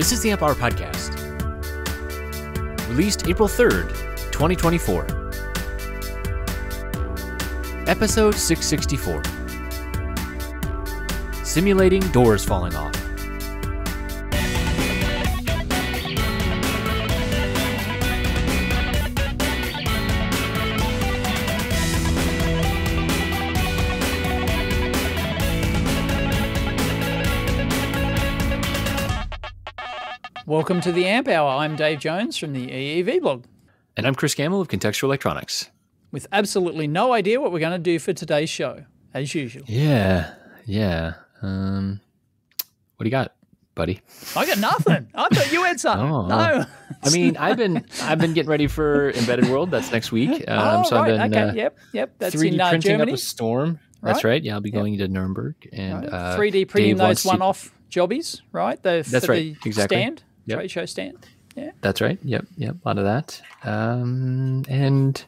This is the Amp Hour Podcast, released April 3rd, 2024. Episode 664. Simulating doors falling off. Welcome to the Amp Hour. I'm Dave Jones from the EEV blog. And I'm Chris Gamble of Contextual Electronics. With absolutely no idea what we're going to do for today's show, as usual. Yeah. What do you got, buddy? I got nothing. I thought you had something. No. I mean, I've been getting ready for Embedded World. That's next week. Right. I've been Yep. That's 3D in printing Germany. up a Storm. That's right. Yeah, I'll be going to Nuremberg and 3D printing those one-off jobbies, right? That's right. Exactly. Stand, yep. trade show stand. Yeah. That's right. Yep. A lot of that. And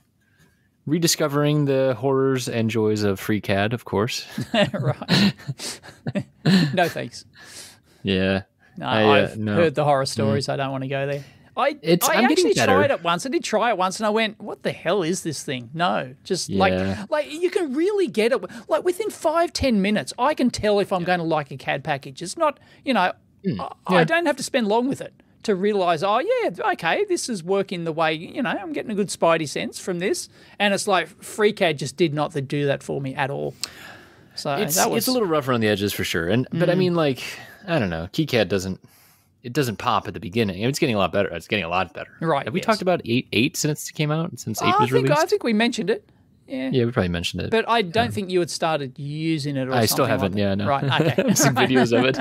rediscovering the horrors and joys of FreeCAD, of course. Right. No thanks. Yeah. No, I've heard the horror stories. I don't want to go there. I actually tried it once. I did try it once, and I went, "What the hell is this thing?" No, just like you can really get it. Like within 5-10 minutes, I can tell if I'm going to like a CAD package. It's not, I don't have to spend long with it to realize, okay, this is working the way, I'm getting a good spidey sense from this. And it's like FreeCAD just did not do that for me at all. So it's a little rough around the edges for sure. But I mean, like, I don't know, KiCad doesn't pop at the beginning. It's getting a lot better. It's getting a lot better. Right. Have we talked about 8 since it came out? Since 8 was released? I think we mentioned it. Yeah, we probably mentioned it. But I don't think you had started using it or I something still haven't, like that. no. Right, okay. I've seen videos of it.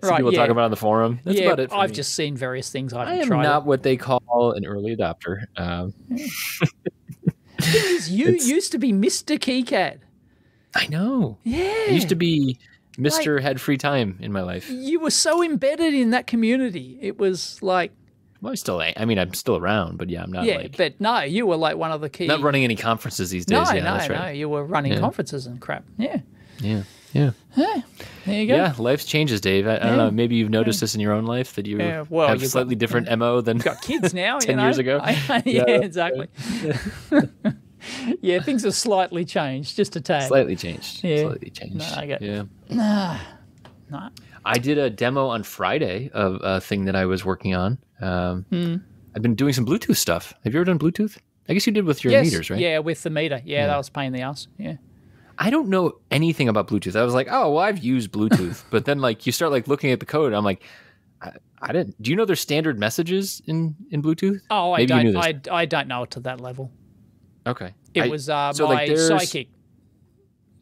Right, people talk about it on the forum. That's about it for I've me. just seen various things. I am tried not what they call an early adopter. You used to be Mr. KiCad. I know. Yeah. I used to be Mr. Had free time in my life. You were so embedded in that community. It was like... Well, I'm still around, but I'm not but no, you were like one of the key... Not running any conferences these days. No, you were running conferences and crap. Yeah. There you go. Yeah, life changes, Dave. I don't know, maybe you've noticed this in your own life, that you have a slightly different MO than got kids now, 10 years ago. Exactly. Yeah, things have slightly changed, just a tad. Slightly changed. No, I get No. I did a demo on Friday of a thing that I was working on. I've been doing some Bluetooth stuff. Have you ever done Bluetooth? I guess you did with your meters, right? Yeah, with the meter. Yeah, that was a pain in the ass. Yeah. I don't know anything about Bluetooth. I was like, oh, well, I've used Bluetooth. But then, like, you start, like, looking at the code, and I'm like, I didn't. Do you know there's standard messages in Bluetooth? Oh, I don't know it to that level. Okay. It was my psychic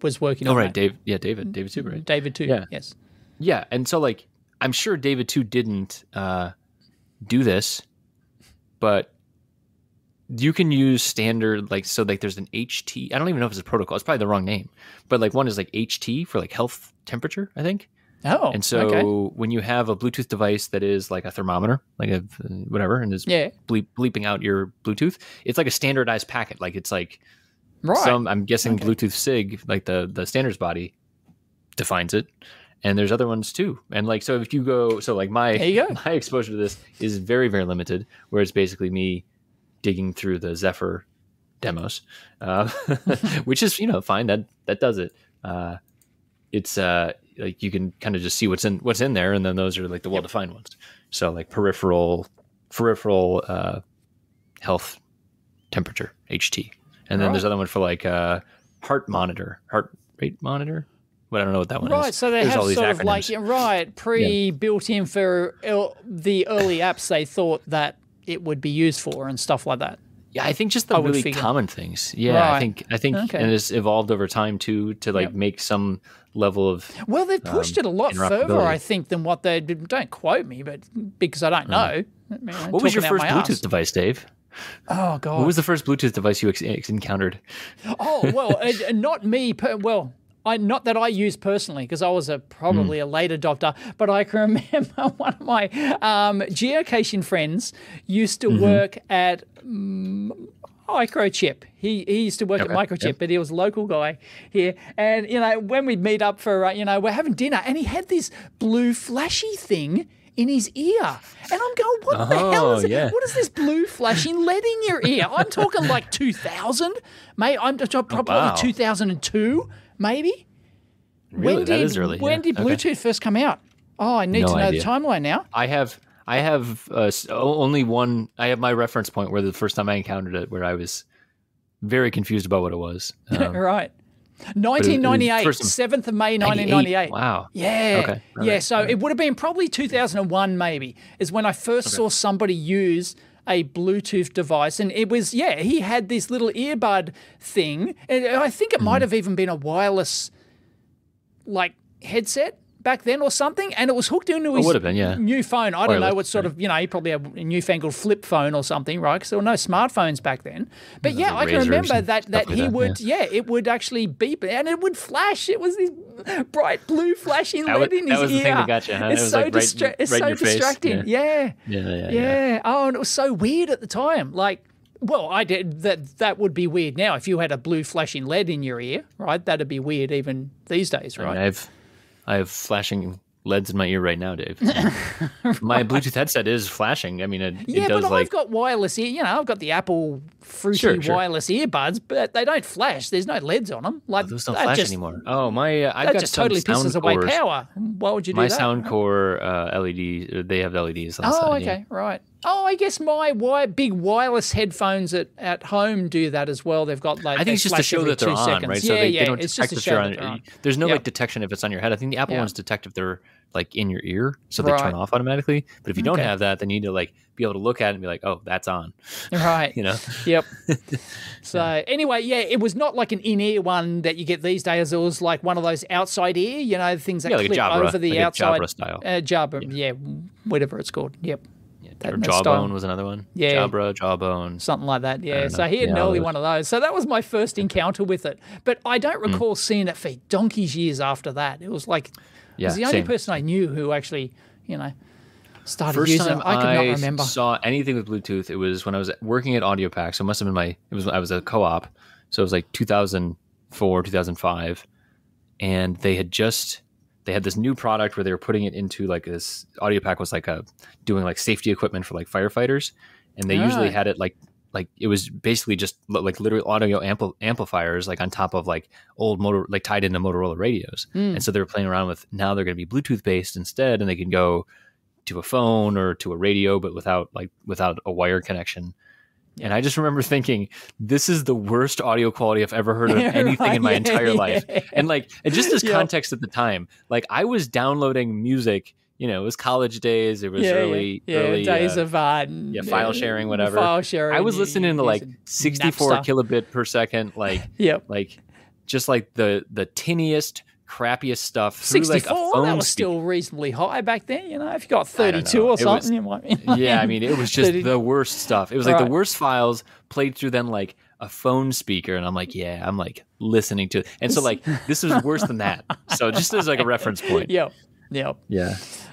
was working on right, that. David too, right? David too, yes. Yeah, and so, like, I'm sure David too didn't do this, but you can use standard, like, so, like, there's an HT. I don't even know if it's a protocol. It's probably the wrong name. But, like, one is, like, HT for, like, health temperature, I think. Oh, and so when you have a Bluetooth device that is like a thermometer, like a whatever, and is bleeping out your Bluetooth, it's like a standardized packet. Like, it's like I'm guessing Bluetooth SIG, like the standards body defines it. And there's other ones too. And like, so if you go, so like my exposure to this is very, very limited, where it's basically me digging through the Zephyr demos, which is, fine. That does it. It's like you can kind of just see what's in there. And then those are like the well-defined ones. So like peripheral health temperature, HT. And then there's other one for like heart rate monitor. But I don't know what that one is. Right, so they have sort of like, pre-built in for the early apps they thought that it would be used for and stuff like that. Yeah, I think just the really common things. Yeah, right. I think and it's evolved over time too to like make some level of Well, they've pushed it a lot further, I think, than what they did. Don't quote me, but because I don't know. What was your first Bluetooth device, Dave? Oh, God. What was the first Bluetooth device you encountered? Oh, well, not me. Not that I used personally, because I was probably a late adopter, but I can remember one of my geocaching friends used to work at Microchip. He used to work at Microchip, but he was a local guy here. And, when we'd meet up for, we're having dinner, and he had this blue flashy thing in his ear. And I'm going, what the hell is it? Yeah. What is this blue flashing LED in your ear? I'm talking like 2000, mate. I'm probably 2002, maybe. Really? That is early. When did Bluetooth first come out? Oh, I need to know the timeline now. I have only one. I have my reference point where the first time I encountered it, where I was very confused about what it was. Right. 1998, 7th of May, 1998. Wow. Yeah. Okay. Yeah, so it would have been probably 2001 maybe, is when I first saw somebody use a Bluetooth device. And it was, he had this little earbud thing. And I think it might have even been a wireless, like, headset back then or something, and it was hooked into his new phone. I don't know what sort of, he probably had a newfangled flip phone or something, right? Because there were no smartphones back then. But I can remember that he would, it would actually beep and it would flash. It was this bright blue flashing LED in his ear. That was the thing that got you, huh? It's so distracting. Yeah. Oh, and it was so weird at the time. Like, well, I did that would be weird now if you had a blue flashing LED in your ear, right? That'd be weird even these days, right? I have flashing LEDs in my ear right now, Dave. My Bluetooth headset is flashing. I mean, it does but I've got wireless ear. I've got the Apple fruity wireless earbuds, but they don't flash. There's no LEDs on them. Like, those don't flash anymore. Oh, I've that got just totally pisses away power. Why would you do that? My Soundcore LED, they have LEDs on the side. Oh, okay, right. Oh, I guess my big wireless headphones at home do that as well. They've got like I think it's just to show that they're on, right? So they don't it's detect just to that you're on. There's no like detection if it's on your head. I think the Apple ones detect if they're like in your ear, so they turn off automatically. But if you don't have that, then you need to like be able to look at it and be like, oh, that's on. Right. Yep. So anyway, it was not like an in-ear one that you get these days. It was like one of those outside ear, things that like clip over the outside. Jabra style. Jabra, whatever it's called. Yep. Or Jawbone was another one. Yeah. Jabra, Jawbone. Something like that, yeah. So he had an early one of those. So that was my first encounter with it. But I don't recall seeing it for donkey's years after that. It was like, it was the only person I knew who actually, started first using it. I could not remember. Saw anything with Bluetooth, it was when I was working at AudioPack. So it must have been I was a co-op. So it was like 2004, 2005. And they had this new product where they were putting it into like this. AudioPack was like doing like safety equipment for like firefighters, and they usually had it like it was basically just like literal audio amplifiers like on top of like old motor, like tied into Motorola radios. And so they were playing around with, now they're going to be Bluetooth based instead, and they can go to a phone or to a radio, but without a wire connection. Yeah. And I just remember thinking, this is the worst audio quality I've ever heard of anything in my entire life. And just as context at the time, like I was downloading music, it was college days. It was early days of file sharing, whatever. File sharing. I was listening to like 64 kilobit per second, like just like the tiniest, crappiest stuff. 64, like that was still reasonably high back then. If you got 32 or something, you might. It was just the worst stuff. It was like the worst files played through then like a phone speaker, and I'm like, I'm like listening to it, and so like this was worse than that. So just as like a reference point. Yep. Yeah.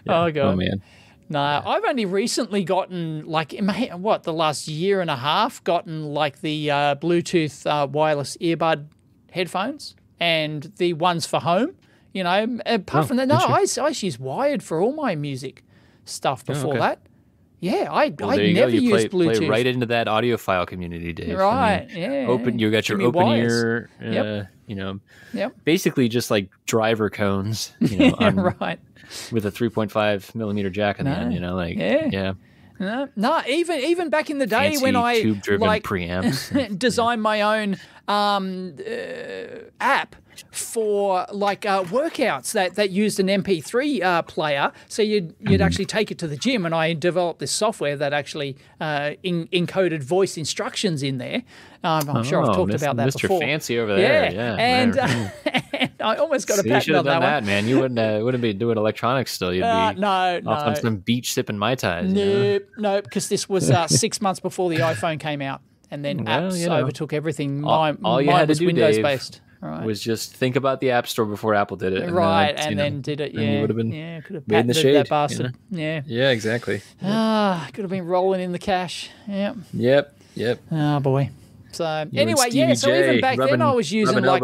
Oh god. Oh man. No, I've only recently gotten like the last year and a half gotten like the Bluetooth wireless earbud headphones. And the ones for home, apart from that, I used to use wired for all my music stuff before that. Yeah, I never used Bluetooth. Play right into that audiophile community, Dave. Right, You got your open ear, basically just like driver cones, right. With a 3.5 millimeter jack on the end, No, even back in the day when I tube-driven preamps designed my own app for like workouts that used an MP3 player, so you'd actually take it to the gym, and I developed this software that actually encoded voice instructions in there. I'm sure I've talked about that Mr. before. Fancy over there, and I almost got a patent on that one. Man. You wouldn't be doing electronics still. You'd be off on some beach sipping Mai Tais. Nope, because this was 6 months before the iPhone came out, and then apps overtook everything. All you had to do, Windows Dave, based. Right. Was just think about the App Store before Apple did it. And then did it, you would have been could have made in the shade, that bastard. Yeah, exactly. Could have been rolling in the cash. Yep. Oh, boy. So, anyway, so even back then I was using like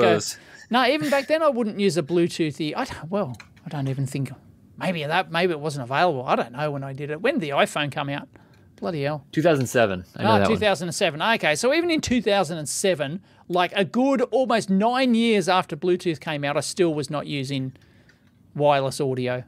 even back then I wouldn't use a Bluetooth. I don't even think maybe it wasn't available. I don't know when I did it. When did the iPhone come out? Bloody hell. 2007. I know that 2007. One. Okay, so even in 2007, like a good almost 9 years after Bluetooth came out, I still was not using wireless audio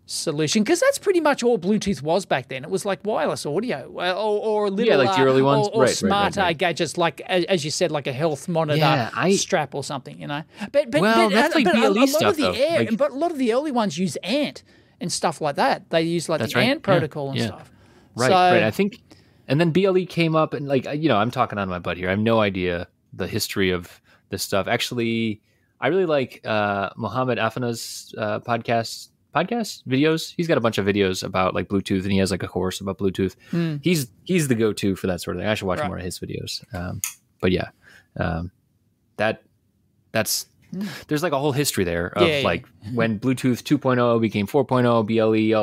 solution, because that's pretty much all Bluetooth was back then. It was like wireless audio or a little, like the early ones, or smarter gadgets, like as you said, like a health monitor strap or something, you know. But that's like BLE stuff, but a lot of the early ones use ANT and stuff like that. They use like the ANT protocol and stuff. Right. I think, and then BLE came up, and like, you know, I'm talking on my butt here. I have no idea the history of this stuff. Actually, I really like Mohammed Afana's podcast videos. He's got a bunch of videos about like Bluetooth, and he has like a course about Bluetooth. He's the go-to for that sort of thing. I should watch more of his videos. But yeah, that's there's like a whole history there of like when Bluetooth 2.0 became 4.0, BLE,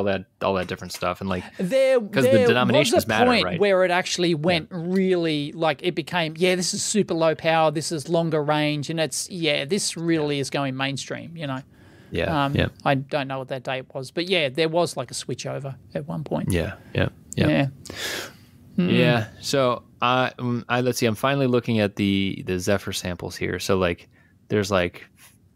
all that different stuff, and like because the denominations matter, right? There was a point where it actually went really, like, it became this is super low power, this is longer range, and it's this really is going mainstream, you know. I don't know what that date was, but there was like a switch over at one point. Yeah. So let's see. I'm finally looking at the Zephyr samples here. So like, there's like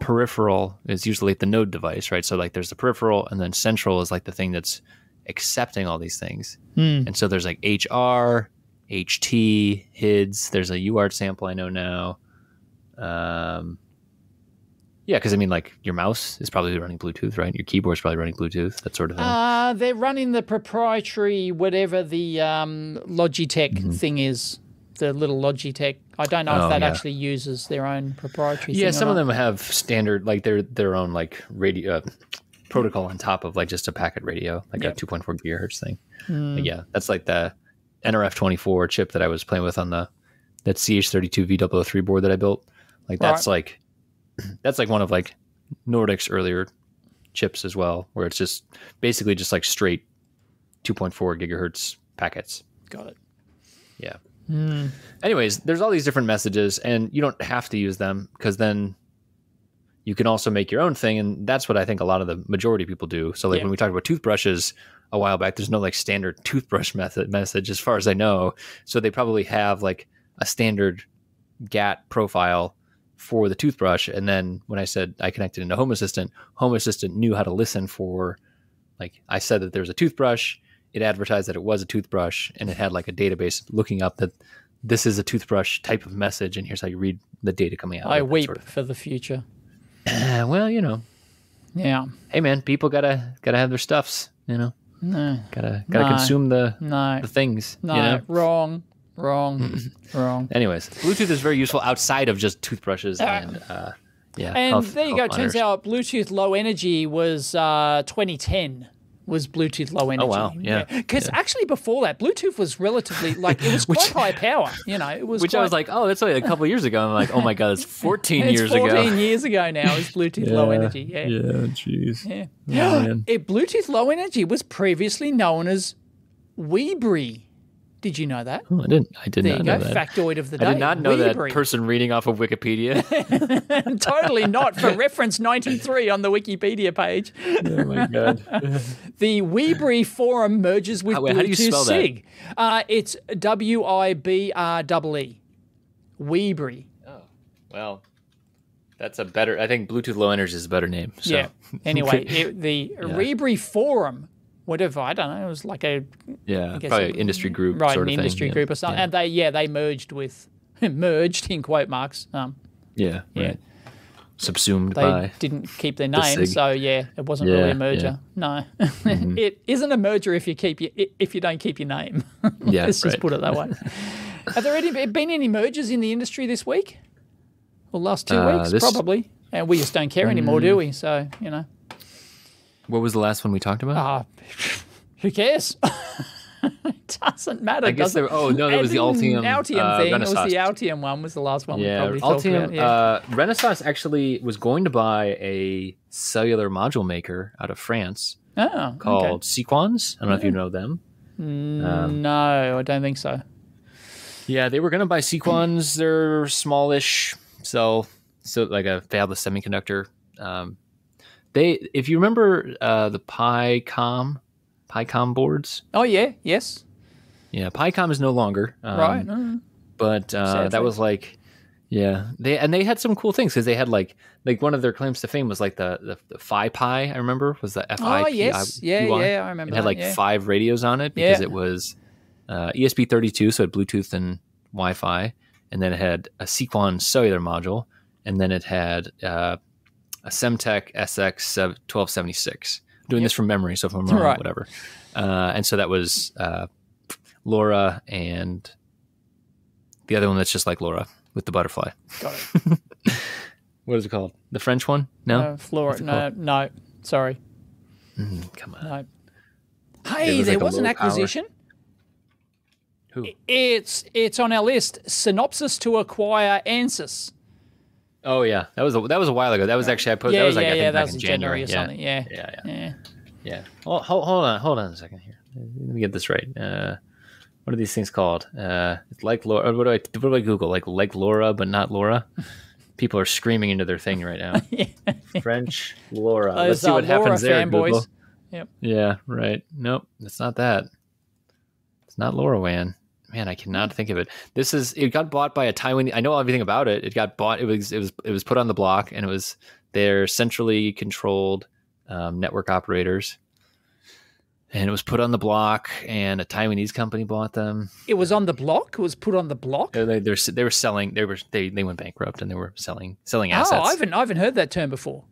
peripheral is usually the node device, right? So like, there's the peripheral, and then central is like the thing that's accepting all these things. And so there's like HR, HT, HIDS. There's a UART sample I know now. Yeah, because I mean, like, your mouse is probably running Bluetooth, right? Your keyboard's probably running Bluetooth, that sort of thing. They're running the proprietary, whatever the Logitech thing is, the little Logitech. I don't know if that actually uses their own proprietary thing. Yeah, some of them have standard, like their own like radio protocol on top of like just a packet radio, like a 2.4 gigahertz thing. But yeah, that's like the NRF24 chip that I was playing with on that CH32 V003 board that I built. Like that's that's like one of like Nordic's earlier chips as well, where it's just basically just like straight 2.4 gigahertz packets. Got it. Yeah. Anyways, there's all these different messages, and you don't have to use them, because then you can also make your own thing, and that's what I think a lot of the majority of people do. So like when we talked about toothbrushes a while back, there's no like standard toothbrush message as far as I know. So they probably have like a standard GAT profile for the toothbrush, and then when I said I connected into Home Assistant knew how to listen for, like, I said that there's a toothbrush, it advertised that it was a toothbrush, and it had like a database looking up that this is a toothbrush type of message, and here's how you read the data coming out. I weep for the future. Well, you know. Yeah. Hey man, people gotta have their stuffs, you know. No. Gotta consume the things. No, you know? Wrong. Anyways, Bluetooth is very useful outside of just toothbrushes and And there you go. Turns out Bluetooth Low Energy was 2010. Was Bluetooth Low Energy? Oh wow, yeah. Because actually before that, Bluetooth was relatively like it was quite high power. You know, it was. Which I was like, oh, that's only a couple of years ago. I'm like, oh my god, it's 14 years ago. 14 years ago now is Bluetooth Low Energy. Yeah. Yeah. Jeez. Yeah. Bluetooth Low Energy was previously known as Weebly. Did you know that? Oh, I didn't. I did not know that. Factoid of the day. I did not know that person reading off of Wikipedia. Totally not. For reference 93 on the Wikipedia page. Oh my god. The Weebly forum merges with Bluetooth how do you spell SIG. It's WIBREE. Weebly. Oh, well, that's a better. I think Bluetooth Low Energy is a better name. So. Yeah. Anyway, the Weebly forum. Whatever, I don't know. It was like a probably an industry group, right? Sort an of industry thing. group or something. And they merged with merged in quote marks. Right. Subsumed they by. Didn't keep their name, so it wasn't really a merger. No, it isn't a merger if you don't keep your name. Let's just put it that way. Have there been any mergers in the industry this week? Well, last 2 weeks probably, and we just don't care anymore, do we? So you know. What was the last one we talked about? Who cares? It doesn't matter. I guess there was the Altium thing. Renaissance. It was the Altium one. Was the last one? Yeah, we probably Altium. talked about. Renaissance actually was going to buy a cellular module maker out of France called Sequans. I don't know if you know them. No, I don't think so. Yeah, they were going to buy Sequans. They're smallish, so like a fabless semiconductor. if you remember the Picom boards. Oh yeah, yes. Yeah, Picom is no longer. Right. But that was like, yeah, they had some cool things because they had like one of their claims to fame was like the Phi-Pi. I remember was the F-I-P-I. Oh yes, yeah, I remember. It had like 5 radios on it because it was ESP32, so it had Bluetooth and Wi-Fi, and then it had a Sequan cellular module, and then it had a Semtech SX 1276. I'm doing this from memory, so if I'm wrong, whatever. And so that was LoRa and the other one that's just like LoRa with the butterfly. Got it. What is it called? The French one? No? LoRa. No. Sorry. Come on. No. Hey, there was an acquisition. Who? It's on our list. Synopsys to acquire Ansys. Oh yeah, that was a while ago. That was actually I think back in January or something. Yeah. Hold on a second here. Let me get this right. What are these things called? It's like LoRa. What do I Google? Like LoRa, but not LoRa. People are screaming into their thing right now. French LoRa. Let's see what happens there, Google. Yep. Yeah. Right. Nope. It's not that. It's not LoRaWAN. Man, I cannot think of it. It got bought by a Taiwanese. I know everything about it. It got bought. It was put on the block, and it was their centrally controlled network operators. And it was put on the block, and a Taiwanese company bought them. It was on the block. It was put on the block. They were selling. They went bankrupt, and they were selling assets. Oh, I haven't heard that term before.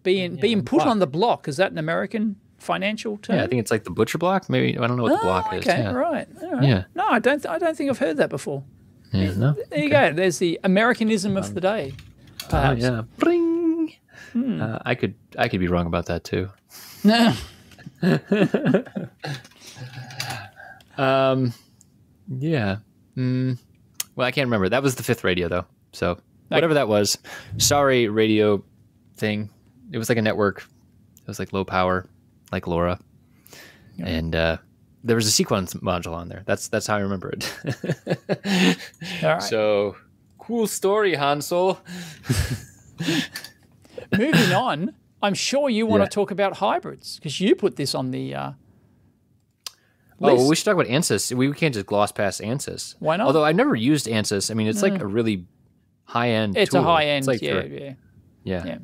Being put on the block, is that an American financial term? Yeah, I think it's like the butcher block. Maybe I don't know what the block is. Okay, yeah. right. Yeah. No, I don't think I've heard that before. Yeah, no? There you go. There's the Americanism of the day. Perhaps. Oh yeah. Bring. I could be wrong about that too. No. Yeah. Well, I can't remember. That was the 5th radio though. So whatever that was. Sorry, radio thing. It was like a network. It was like low power, like LoRa. Yeah. And there was a Sequan module on there. That's how I remember it. All right. So cool story, Hansel. Moving on. I'm sure you want to talk about hybrids because you put this on the list. Well, we should talk about Ansys. We can't just gloss past Ansys. Why not? Although I've never used Ansys. I mean, it's like a really high-end It's tool. a high-end, like yeah.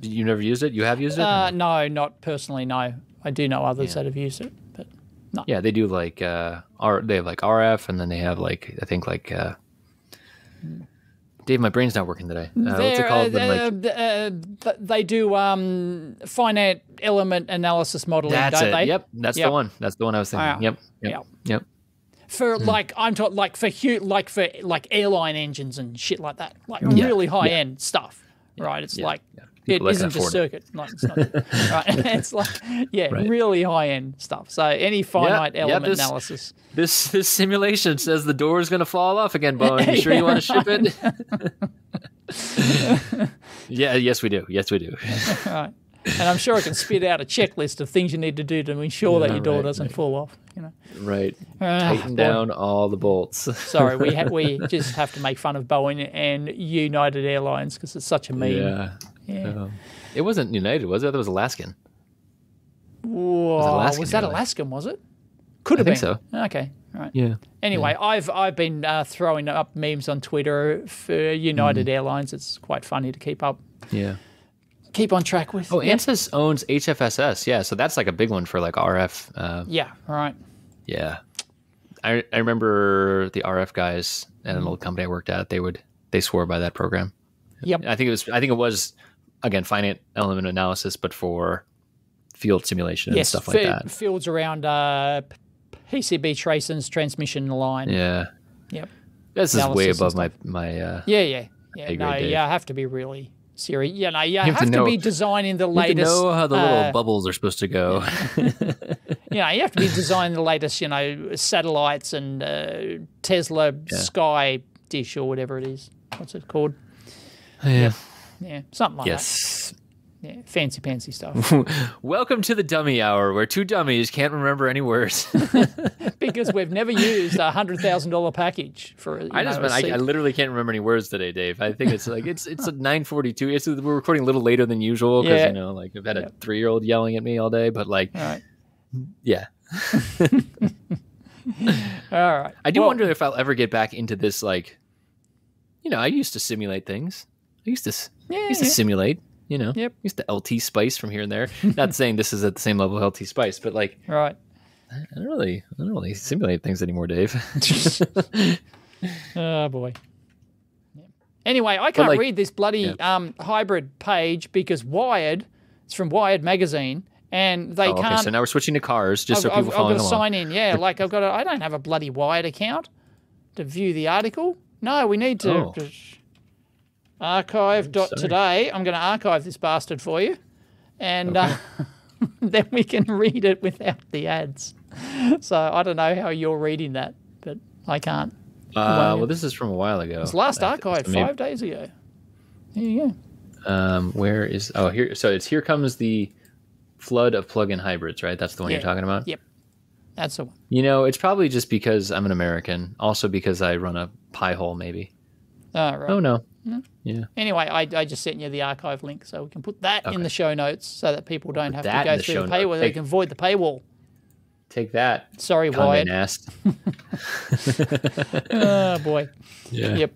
You never used it? You have used it? No, not personally, no. I do know others that have used it, but no. Yeah, they do like, they have like RF, and then they have like, I think like, Dave, my brain's not working today. What's it called? They do finite element analysis modeling, don't they? Yep, that's the one. That's the one I was thinking. Yep. For I'm talking like for airline engines and shit like that, like really high end stuff, right? It's like it isn't a circuit, like it's not, right? It's like really high end stuff. So any finite element analysis. This simulation says the door is going to fall off again, Bowen. You sure you want to ship it? Yes we do. Right. And I'm sure I can spit out a checklist of things you need to do to ensure that your door doesn't fall off. You know. Right. Tighten down all the bolts. Sorry, we just have to make fun of Boeing and United Airlines because it's such a meme. Yeah. It wasn't United, was it? That was Alaskan. Whoa, was that Alaskan? Was it? Could have been. I think so. Okay. Right. Yeah. Anyway, I've been throwing up memes on Twitter for United Airlines. It's quite funny to keep up. Yeah. Keep on track with. Oh, Ansys owns HFSS. Yeah, so that's like a big one for like RF. Yeah. Right. Yeah. I remember the RF guys at an old company I worked at. They swore by that program. Yep. I think it was again finite element analysis, but for field simulation and stuff like that. Fields around PCB tracings, transmission line. Yeah. Yep. This is way above my Yeah. No, you have to be really serious. You know, you have to be designing the latest. You have to know how the little bubbles are supposed to go. You have to be designing the latest, satellites and Tesla Sky Dish or whatever it is. What's it called? Yeah. Yeah, something like that. Yes. Yeah, fancy pantsy stuff. Welcome to the dummy hour, where two dummies can't remember any words. Because we've never used a $100,000 package for. I literally can't remember any words today, Dave. I think it's like it's a 9:42. We're recording a little later than usual because like I've had a 3-year-old yelling at me all day. But like, all right. Yeah. All right. I do wonder if I'll ever get back into this. Like, I used to simulate things. I used to simulate. Used to LT Spice from here and there. Not saying this is at the same level of LT Spice, but like, right. I don't really simulate things anymore, Dave. Oh boy. Yeah. Anyway, I can't read this bloody hybrid page because Wired. It's from Wired magazine, and they can't. Okay, so now we're switching to cars, just so people following along. I've got to sign in. Yeah, like I don't have a bloody Wired account to view the article. No, we need to. Oh. Archive.today. I'm going to archive this bastard for you, and then we can read it without the ads. So I don't know how you're reading that, but I can't. Well, this is from a while ago. It's last archived 5 days ago. There you go. Where is? Oh, here. So it's Here Comes the Flood of Plug-in Hybrids, right? That's the one you're talking about? Yep. That's the one. It's probably just because I'm an American. Also because I run a pie hole, maybe. Right. Oh, no. Mm-hmm. Yeah. Anyway, I just sent you the archive link, so we can put that in the show notes so that people don't have to go through the paywall. They can avoid the paywall. Take that. Sorry, Wyatt. Oh, boy. Yeah. Yep.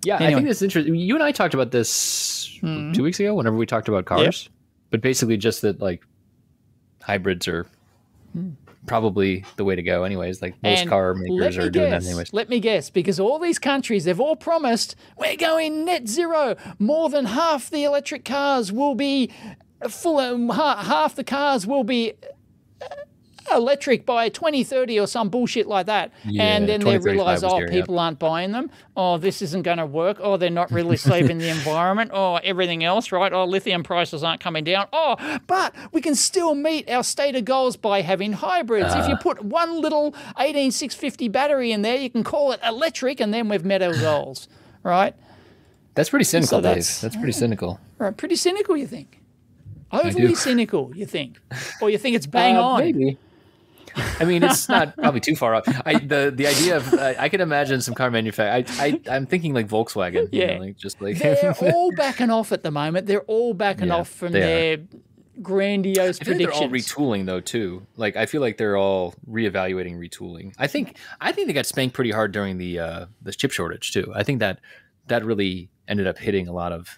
Yeah, anyway. I think it's interesting. You and I talked about this 2 weeks ago whenever we talked about cars. Yep. But basically just that, like, hybrids are probably the way to go anyways. Like, most car makers are doing that anyways. Let me guess, because all these countries, they've all promised, we're going net zero. More than half the electric cars will be half the cars will be electric by 2030 or some bullshit like that. Yeah, and then they realize, people aren't buying them. Oh, this isn't going to work. Oh, they're not really saving the environment. Oh, everything else, right? Oh, lithium prices aren't coming down. Oh, but we can still meet our stated goals by having hybrids. If you put one little 18650 battery in there, you can call it electric, and then we've met our goals, right? That's pretty cynical, Dave. That's pretty cynical. Right, pretty cynical, you think? Overly cynical, you think? Or you think it's bang on? Maybe. I mean, it's not probably too far off. The idea of I can imagine some car manufacturer. I'm thinking like Volkswagen. Yeah, they're all backing off at the moment. They're all backing off from their grandiose predictions. They're all retooling though too. Like I feel like they're all reevaluating retooling. I think they got spanked pretty hard during the chip shortage too. I think that really ended up hitting a lot of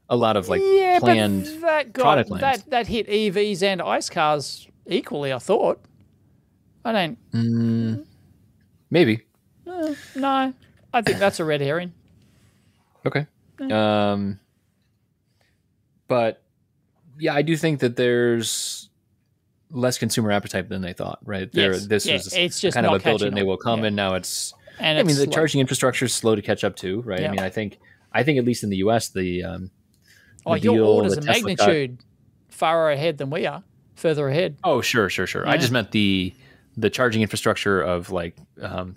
like planned product lines. That hit EVs and ICE cars equally. I thought. I don't. Maybe. No, I think that's a red herring. Okay. But yeah, I do think that there's less consumer appetite than they thought. Right. Yes. It's just kind of a build it and they will come, and now it's. And I mean, the charging infrastructure is slow to catch up to. Right. Yeah. I mean, I think at least in the US, your orders of magnitude far ahead than we are. Further ahead. Oh, sure. Yeah. I just meant the charging infrastructure of like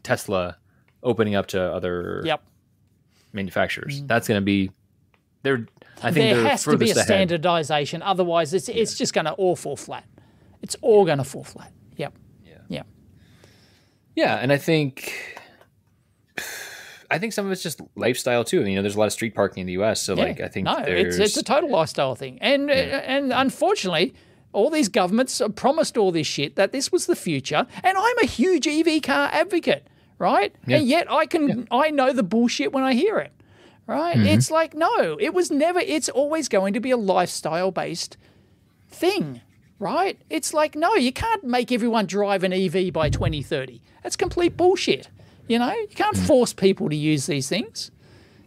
Tesla opening up to other manufacturers. That's going to be there has to be a standardization. Otherwise, it's just going to all fall flat. It's all going to fall flat. Yep. Yeah. Yeah, and I think some of it's just lifestyle too. There's a lot of street parking in the U.S. So like I think it's a total lifestyle thing, and unfortunately. All these governments promised all this shit that this was the future, and I'm a huge EV car advocate, right? Yeah. And yet I know the bullshit when I hear it, right? Mm-hmm. It's like, no, it's always going to be a lifestyle-based thing, right? It's like, no, you can't make everyone drive an EV by 2030. That's complete bullshit, you can't force people to use these things.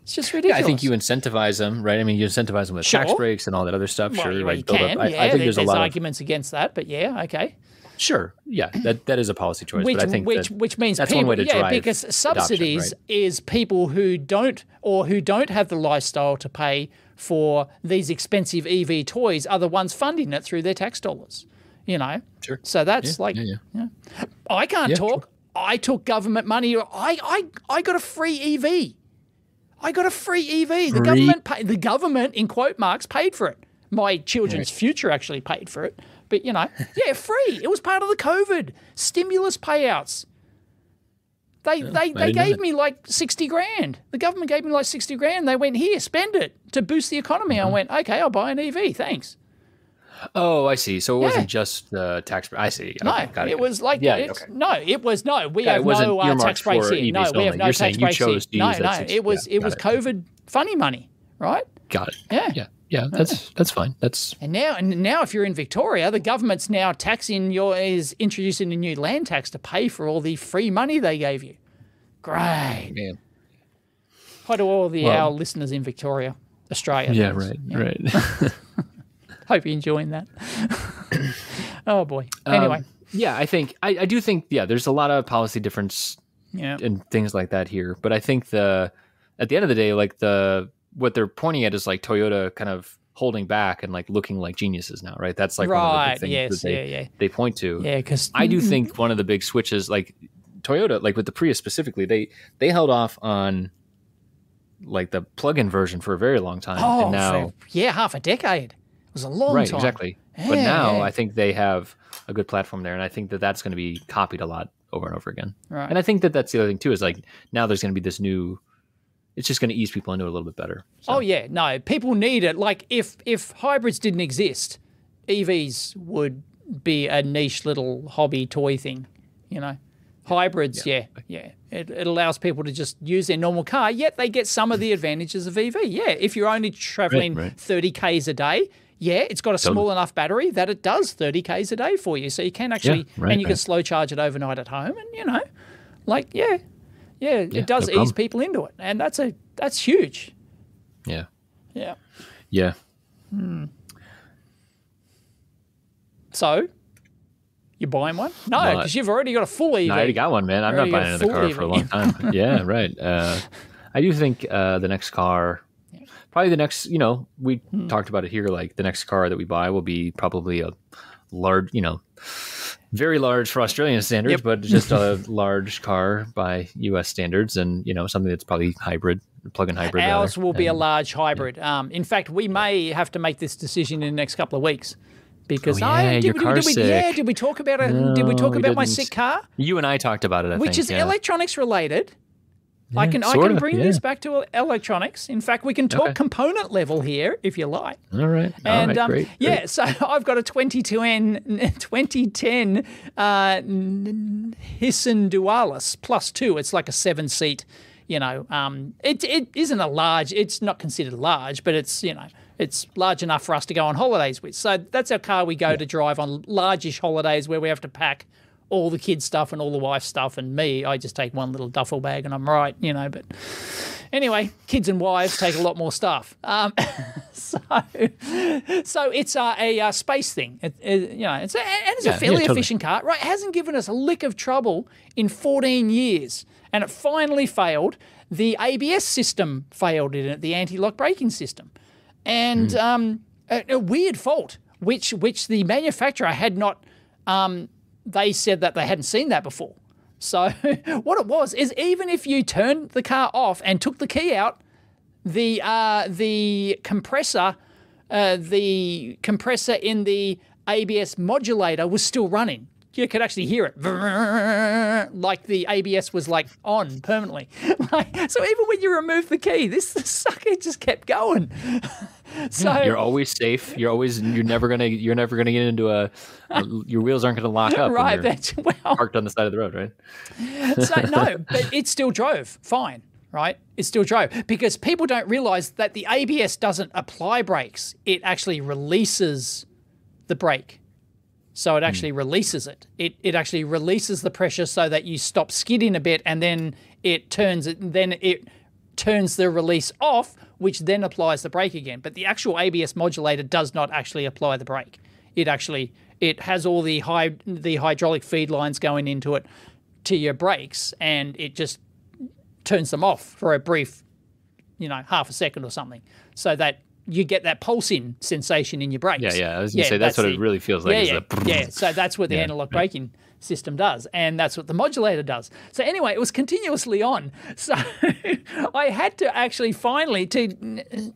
It's just ridiculous. Yeah, I think you incentivize them, right? I mean, you incentivize them with tax breaks and all that other stuff. Well, sure, you can. I think there's a lot of arguments against that, but okay. Sure, yeah, that is a policy choice. But I think which means that's people, one way to drive because subsidies adoption, right? is people who don't have the lifestyle to pay for these expensive EV toys are the ones funding it through their tax dollars. Sure. So that's I can't talk. Sure. I took government money. I got a free EV. I got a free EV. The government, in quote marks, paid for it. My children's future actually paid for it. But, you know, yeah, free. It was part of the COVID stimulus payouts. They gave me like 60 grand. The government gave me like 60 grand. They went, here, spend it to boost the economy. I went, okay, I'll buy an EV. Thanks. Oh, I see. So it wasn't just the tax. I see. Okay, no, it was like, we have no tax breaks here. No, we have no tax breaks here. No, it was COVID funny money, right? Got it. Yeah, that's fine. And now, if you're in Victoria, the government's now is introducing a new land tax to pay for all the free money they gave you. Great. Man. Hi to all our listeners in Victoria, Australia. Yeah, right. Hope you're enjoying that. Oh boy. Anyway. I think I do think there's a lot of policy difference and things like that here, but I think at the end of the day, like what they're pointing at is like Toyota kind of holding back and like looking like geniuses now, right? That's like one of the big things that they point to. Yeah, because I do think one of the big switches, like Toyota, like with the Prius specifically, they held off on like the plug-in version for a very long time. Oh, and now half a decade. It was a long time. Right, exactly. Yeah, but now I think they have a good platform there, and I think that's going to be copied a lot over and over again. Right. And I think that's the other thing too, is like now there's going to be this new. It's just going to ease people into it a little bit better. So. Oh yeah, no, people need it. Like if hybrids didn't exist, EVs would be a niche little hobby toy thing, you know. Hybrids, it allows people to just use their normal car, yet they get some of the advantages of EV. Yeah, if you're only traveling 30 Ks a day, it's got a small enough battery that it does 30 Ks a day for you, so you can actually and you can slow charge it overnight at home, and you know, like it does ease people into it, and that's huge. Yeah. So, you're buying one? No, because you've already got a full EV. No, I already got one, man. I'm not buying another car for a long time. Yeah, right. I do think the next car, probably the next, you know, we talked about it here, like the next car that we buy will be probably a large, you know, very large for Australian standards, but just a large car by U.S. standards, and you know, something that's probably hybrid, plug-in hybrid. Ours will be a large hybrid. In fact, we may have to make this decision in the next couple of weeks because your car's sick. Did we talk about it? Did we talk about my sick car? You and I talked about it, which is electronics related. I can bring this back to electronics. In fact, we can talk component level here if you like. All right. And great. So I've got a 2010 Nissan Dualis +2. It's like a 7-seat. You know, it isn't a large. It's not considered large, but it's it's large enough for us to go on holidays with. So that's our car we go to drive on largish holidays where we have to pack all the kids' stuff and all the wife's stuff, and me, I just take one little duffel bag and I'm right, you know. But anyway, kids and wives take a lot more stuff. So it's a space thing. It's a fairly efficient car. Right, it hasn't given us a lick of trouble in 14 years, and it finally failed. The ABS system failed in it, the anti-lock braking system, and a weird fault, which the manufacturer had not. They said that they hadn't seen that before. So what it was is even if you turned the car off and took the key out, the compressor in the ABS modulator was still running. You could actually hear it, like the ABS was like on permanently. So even when you removed the key, this sucker just kept going. So you're always safe. You're never gonna get into your wheels aren't gonna lock up. Right. Parked on the side of the road, right? So no, but it still drove fine. Right? It still drove because people don't realize that the ABS doesn't apply brakes. It actually releases the brake. So it actually releases it. It actually releases the pressure so that you stop skidding a bit, and then it turns the release off, which then applies the brake again. But the actual ABS modulator does not actually apply the brake. It has all the hydraulic feed lines going into it to your brakes, and it just turns them off for a brief, half a second or something, so that you get that pulsing sensation in your brakes. Yeah. I was going to say that's what it really feels like. So that's what the anti-lock braking system does, and that's what the modulator does. So anyway, it was continuously on. So I had to actually finally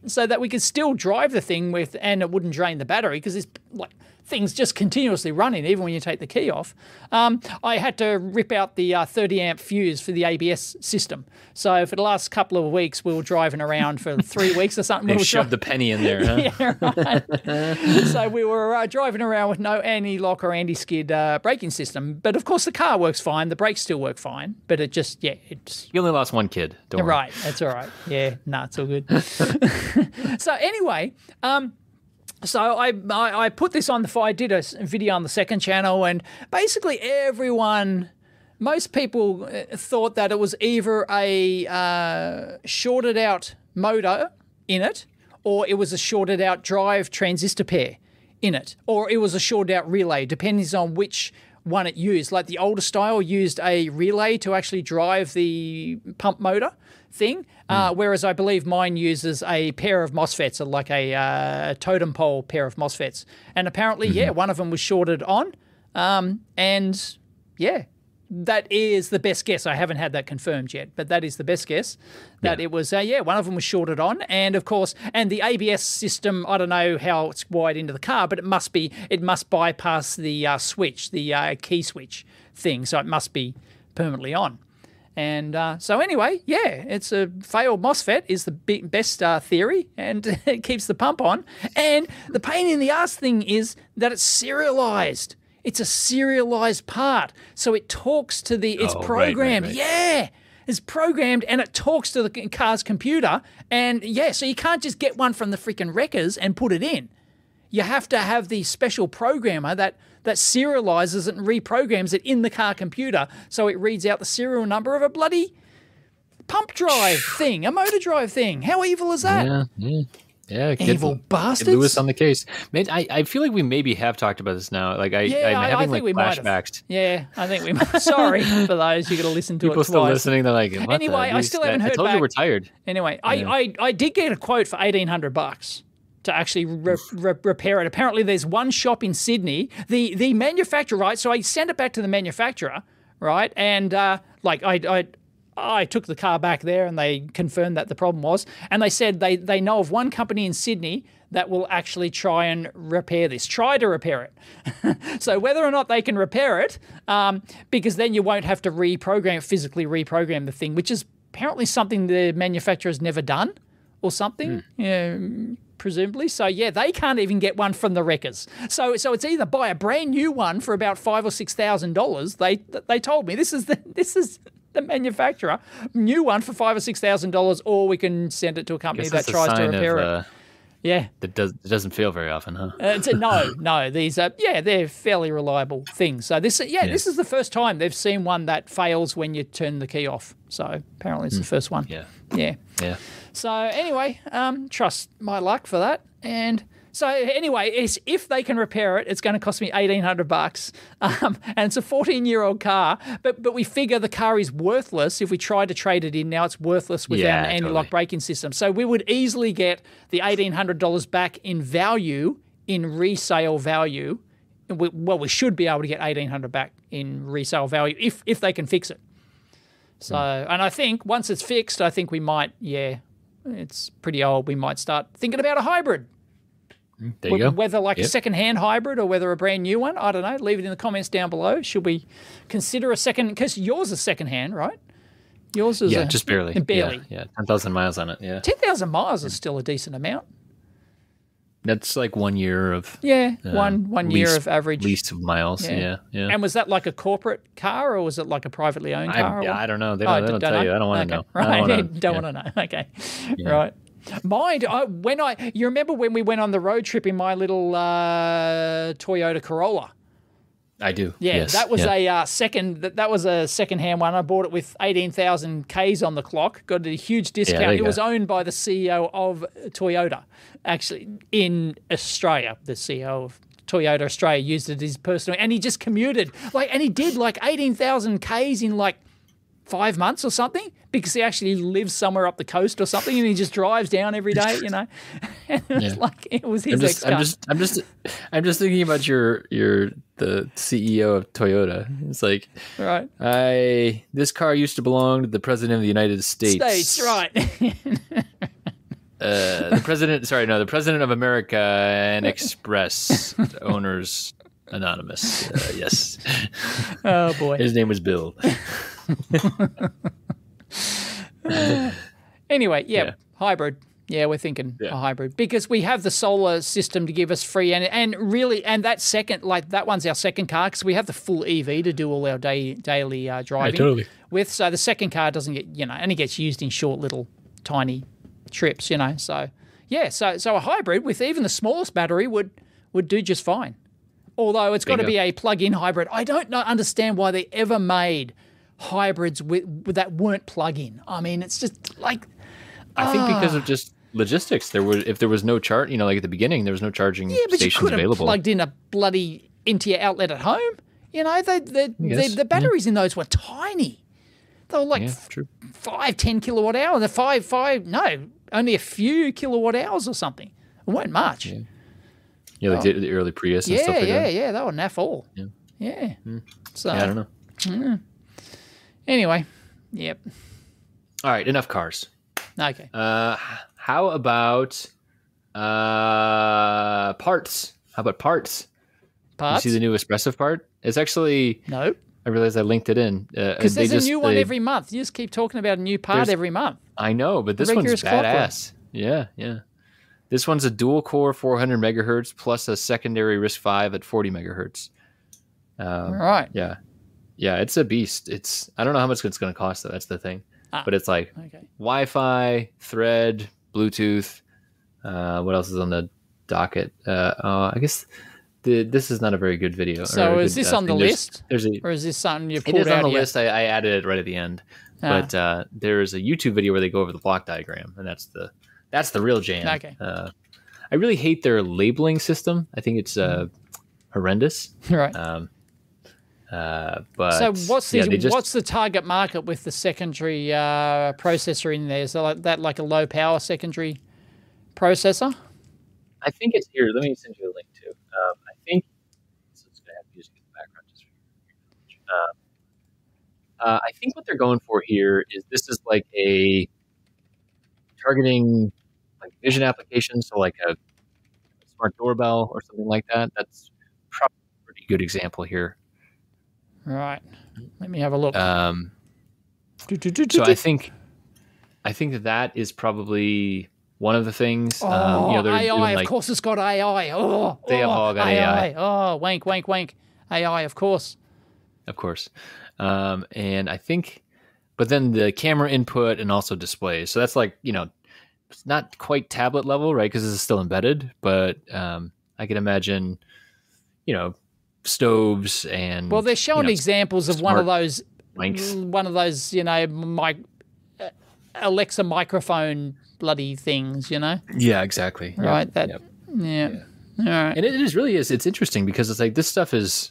so that we could still drive the thing and it wouldn't drain the battery, because it's like things just continuously running even when you take the key off. I had to rip out the 30 amp fuse for the ABS system. So for the last couple of weeks, we were driving around for 3 weeks or something. They shoved the penny in there, huh? Yeah, right. So we were driving around with no anti-lock or anti-skid braking system. But of course, the car works fine. The brakes still work fine. But it just, it's... You only lost one kid. Don't worry. Right. That's all right. Yeah. It's all good. So anyway... So I put this on I did a video on the second channel, and basically most people thought that it was either a shorted out motor in it, or it was a shorted out drive transistor pair in it, or it was a shorted out relay, depending on which one it used. Like the older style used a relay to actually drive the pump motor thing, whereas I believe mine uses a pair of MOSFETs, like a totem pole pair of MOSFETs. And apparently, one of them was shorted on. And yeah, that is the best guess. I haven't had that confirmed yet, but that is the best guess, that it was, one of them was shorted on. And of course, and the ABS system, I don't know how it's wired into the car, but it must bypass the switch, the key switch thing. So it must be permanently on. And so anyway, it's a failed MOSFET is the best theory, and it keeps the pump on. And the pain in the ass thing is that it's serialized. It's a serialized part. So it talks to it's programmed. Right. Yeah, it's programmed, and it talks to the car's computer. And so you can't just get one from the freaking wreckers and put it in. You have to have the special programmer that serializes it and reprograms it in the car computer, so it reads out the serial number of a bloody pump drive thing, a motor drive thing. How evil is that? Yeah. Evil bastards. Lewis on the case. Man, I feel like we maybe have talked about this now. Like I'm having like flashbacks. Yeah, I think we might. Sorry for those who got to listen to People it twice. Still listening. They're like, what anyway, I still haven't heard back. I told you we're tired. Anyway, I did get a quote for $1,800 to actually repair it. Apparently, there's one shop in Sydney. The manufacturer, right? So I sent it back to the manufacturer, right? And I took the car back there, and they confirmed that the problem was. And they said they know of one company in Sydney that will actually try and repair this. Try to repair it. So whether or not they can repair it, because then you won't have to physically reprogram the thing, which is apparently something the manufacturer's never done or something. Presumably. So they can't even get one from the wreckers. So it's either buy a brand new one for about $5,000 or $6,000. They told me this is the manufacturer, new one for $5,000 or $6,000, or we can send it to a company that tries to repair it. It doesn't fail very often, huh? No. These are they're fairly reliable things. So this is the first time they've seen one that fails when you turn the key off. So apparently it's the first one. Yeah. So anyway, trust my luck for that. And so anyway, if they can repair it, it's going to cost me $1,800, and it's a 14-year-old car. But we figure the car is worthless if we try to trade it in. Now it's worthless without an anti-lock braking system. So we would easily get the $1,800 back in value, in resale value. We should be able to get $1,800 back in resale value if they can fix it. So, and I think once it's fixed, I think we might, it's pretty old. We might start thinking about a hybrid. There you go. Whether a second-hand hybrid or whether a brand new one, I don't know. Leave it in the comments down below. Should we consider a second? Because yours is second-hand, right? Yours is just barely. Barely. Yeah, 10,000 miles on it. Yeah, 10,000 miles is still a decent amount. That's like 1 year of one year of average lease of miles. Yeah. And was that like a corporate car, or was it like a privately owned car? I don't know. They don't tell you. I don't want to know. Right, don't want to know. Okay, right. Mine, you remember when we went on the road trip in my little Toyota Corolla? I do. Yeah, yes. that was that was a second-hand one. I bought it with 18,000 Ks on the clock. Got a huge discount. It was owned by the CEO of Toyota, actually, in Australia. The CEO of Toyota Australia used it as personal, and he just commuted and he did 18,000 Ks in 5 months or something because he actually lives somewhere up the coast or something, and he just drives down every day, you know. And it was like it was his ex-car. I'm just thinking about the CEO of Toyota. It's like, right. This car used to belong to the president of the United States. Right. The president of America and Express Owners Anonymous. Yes. Oh boy. His name was Bill. Anyway, hybrid. Yeah, we're thinking a hybrid because we have the solar system to give us free and that second, like that one's our second car because we have the full EV to do all our daily driving with. So the second car doesn't get, only gets used in short little tiny trips, So so a hybrid with even the smallest battery would do just fine. Although it's got to be a plug-in hybrid. I don't understand why they ever made hybrids with that weren't plug-in. I mean, it's just like I think because of just logistics. If there was no charge, like at the beginning, there was no charging stations available. Yeah, but you could have plugged in a bloody into your outlet at home. The batteries in those were tiny. They were like 5-10 kilowatt hours. Only a few kilowatt hours or something. It weren't much. Yeah, like the early Prius and stuff like that. Yeah, they were naff all. Yeah. So I don't know. Anyway, yep. All right, enough cars. Okay. How about parts? How about parts? Parts? You see the new Espressif part? It's actually... No. I realized I linked it in. Because there's a new one every month. You just keep talking about a new part every month. I know, but this one's badass. Yeah. This one's a dual-core 400 megahertz plus a secondary RISC-V at 40 megahertz. Right. Yeah, it's a beast. I don't know how much it's going to cost, though. That's the thing. But it's like Wi-Fi, Thread, Bluetooth. What else is on the docket? I guess this is not a very good video. So is this on the list? Or is this something you pulled out? It is on the list. I added it right at the end. But there's a YouTube video where they go over the block diagram, and that's the real jam. Okay. I really hate their labeling system. I think it's horrendous. Right. But so what's the target market with the secondary processor in there? Is that like a low power secondary processor? I think it's here. Let me send you a link too. I think so. It's going to have music in the background just for your I think what they're going for here is this is like a targeting like vision applications, so like a smart doorbell or something like that. That's probably a pretty good example here. Right. Let me have a look. So I think that is probably one of the things. AI, of course it's got AI. They have all got AI. Oh, wank. AI, of course. Of course. And I think, but then the camera input and also displays. So that's like, it's not quite tablet level, right? Because it's still embedded, but I can imagine, stoves and they're showing examples of one of those Alexa microphone bloody things, Yeah, exactly. Right. Yeah. All right. And it really is. It's interesting because it's like this stuff is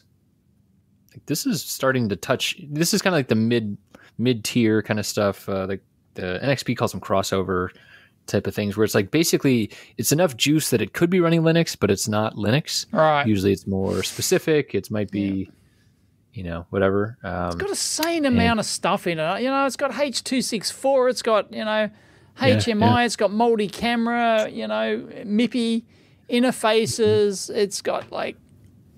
like this is starting to touch. This is kind of like the mid tier kind of stuff. Like the NXP calls them crossover type of things, where it's like basically it's enough juice that it could be running Linux, but it's not Linux. Right. Usually it's more specific. It might be, whatever. It's got a sane amount of stuff in it. It's got H.264. It's got, HMI. It's got multi-camera, MIPI interfaces. It's got like,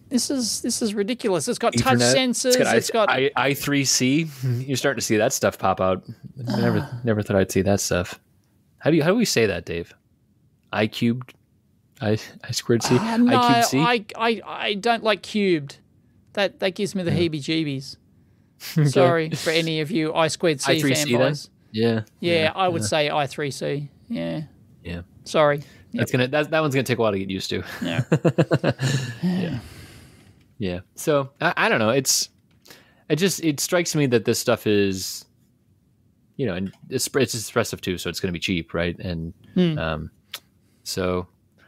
this is ridiculous. It's got Ethernet, touch sensors. It's got I3C. You're starting to see that stuff pop out. Never thought I'd see that stuff. How do we say that, Dave? I cubed, I squared C. No, I cubed C. I don't like cubed. That gives me the heebie-jeebies. Okay. Sorry for any of you I squared C fanboys. Yeah, I would say I3C. Yeah. Sorry. Yep. That one's gonna take a while to get used to. Yeah. Yeah. So I don't know. It strikes me that this stuff is, and it's Espressif too, so it's going to be cheap, right? And so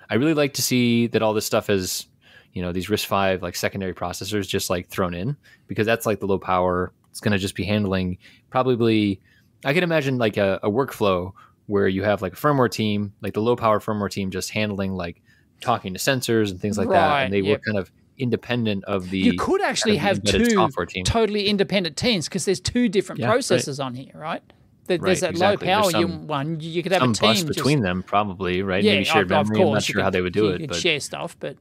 I really like to see that all this stuff is, these RISC-V like secondary processors just like thrown in, because that's like the low power it's going to just be handling probably, I can imagine like a workflow where you have like a firmware team, like the low power firmware team, just handling like talking to sensors and things like that. And they work kind of independent of the. You could actually have two totally independent teams because there's two different processors on here, right? There's that low power one. You could have a team bus between them, probably, right? Yeah, maybe shared memory. I'm not sure how they would do it, but share stuff, but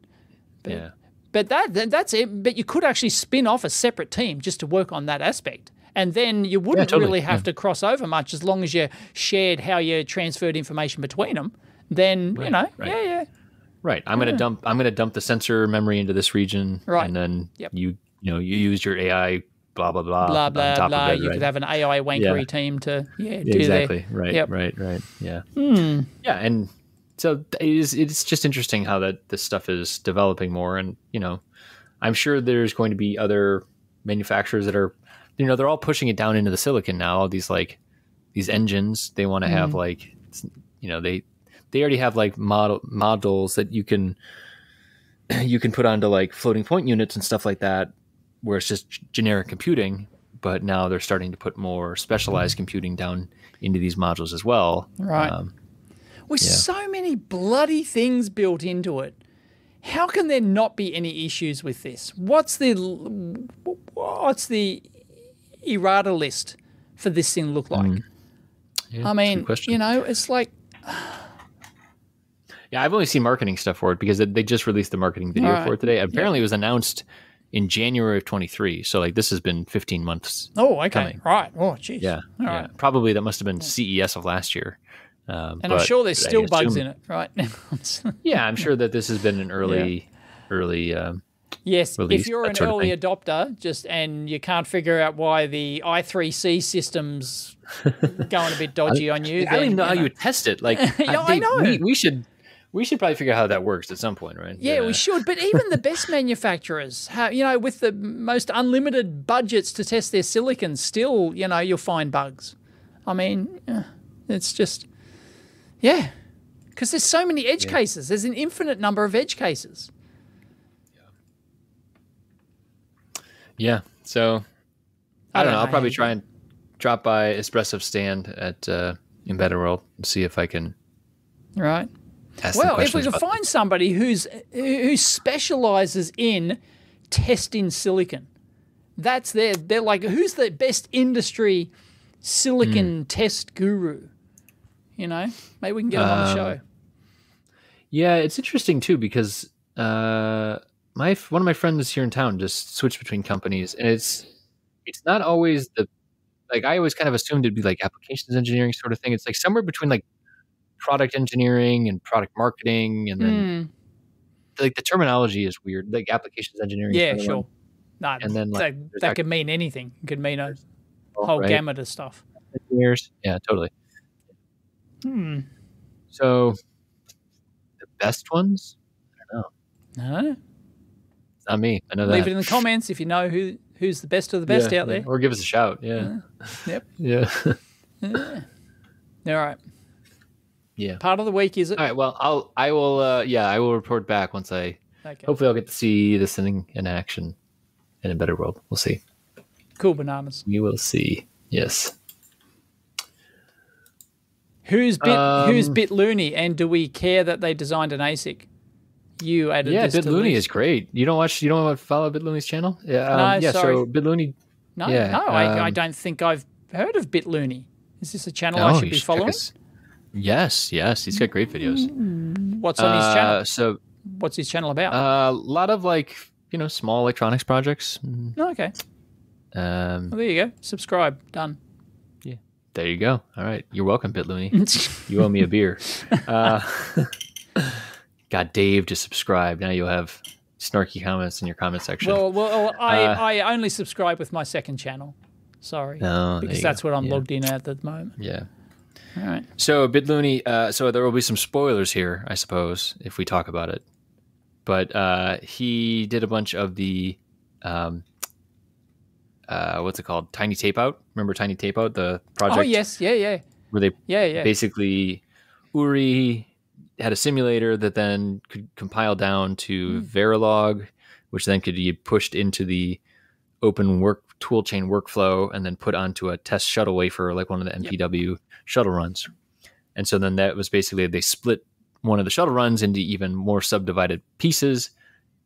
that's it. But you could actually spin off a separate team just to work on that aspect. And then you wouldn't really have to cross over much as long as you shared how you transferred information between them. Then Right. I'm gonna dump the sensor memory into this region, and then you use your AI blah blah blah blah blah blah. You could have an AI wankery team to do exactly. Right. Yeah. Yeah, and so it's just interesting how this stuff is developing more, and I'm sure there's going to be other manufacturers that are. They're all pushing it down into the silicon now. All these these engines, they want to have they already have like models that you can put onto like floating point units and stuff like that, where it's just generic computing. But now they're starting to put more specialized computing down into these modules as well. Right. With so many bloody things built into it, how can there not be any issues with this? What's the errata list for this thing look like? Yeah, I mean, it's like... Yeah, I've only seen marketing stuff for it because they just released the marketing video for it today. Apparently it was announced in January of 23. So like this has been 15 months. Oh, okay. Coming. Right. Oh, geez. Yeah. Right. Probably that must have been CES of last year. And I'm sure there's still bugs in it, right? Yeah, I'm sure that this has been an early yes, if you're an early adopter, and you can't figure out why the i3C system's going a bit dodgy on you. I don't even know how you would test it. Like, I know. We should probably figure out how that works at some point, right? Yeah, we should. But even the best manufacturers, with the most unlimited budgets to test their silicon, still, you'll find bugs. I mean, it's just, because there's so many edge cases. There's an infinite number of edge cases. Yeah. So I don't know. I'll probably try and drop by Espressif's stand at Embedded World and see if I can. Right. Well, if we can find somebody who specializes in testing silicon, they're like, who's the best industry silicon test guru? Maybe we can get them on the show. Yeah, it's interesting too because one of my friends here in town just switched between companies, and it's not always I always kind of assumed it'd be like applications engineering sort of thing. It's like somewhere between like product engineering and product marketing, and then like the terminology is weird. Like applications engineering. Yeah, sure. No, and then that could mean anything. It could mean a whole gamut of stuff. Engineers. Yeah, totally. So the best ones? I don't know. No. It's not me. I know that. Leave it in the comments if you know who's the best of the best out there. Or give us a shout. Yeah. Yep. Yeah. All right. Yeah. Part of the week, is it? All right. Well, I will report back once hopefully I'll get to see this thing in action in a better world. We'll see. Cool bananas. We will see. Yes. Who's BitLooney, and do we care that they designed an ASIC? You added this to the list. BitLooney is great. You don't follow BitLooney's channel? Yeah. No, sorry. So BitLooney. No, I don't think I've heard of BitLooney. Is this a channel I should be following? Yes. He's got great videos. What's on his channel? What's his channel about? A lot of small electronics projects. Oh, okay. Well, there you go. Subscribe. Done. Yeah. There you go. All right. You're welcome, BitLooney. You owe me a beer. Got Dave to subscribe. Now you'll have snarky comments in your comment section. Well, I only subscribe with my second channel. Sorry. Because that's what I'm logged in at the moment. Yeah. All right. So BitLooney, so there will be some spoilers here, I suppose, if we talk about it. But he did a bunch of the, what's it called? Tiny Tape Out. Remember Tiny Tape Out, the project? Oh, yes. Yeah. Where they basically, Uri had a simulator that then could compile down to Verilog, which then could be pushed into the open work tool chain workflow and then put onto a test shuttle wafer, like one of the MPW shuttle runs. And so then that was basically, they split one of the shuttle runs into even more subdivided pieces,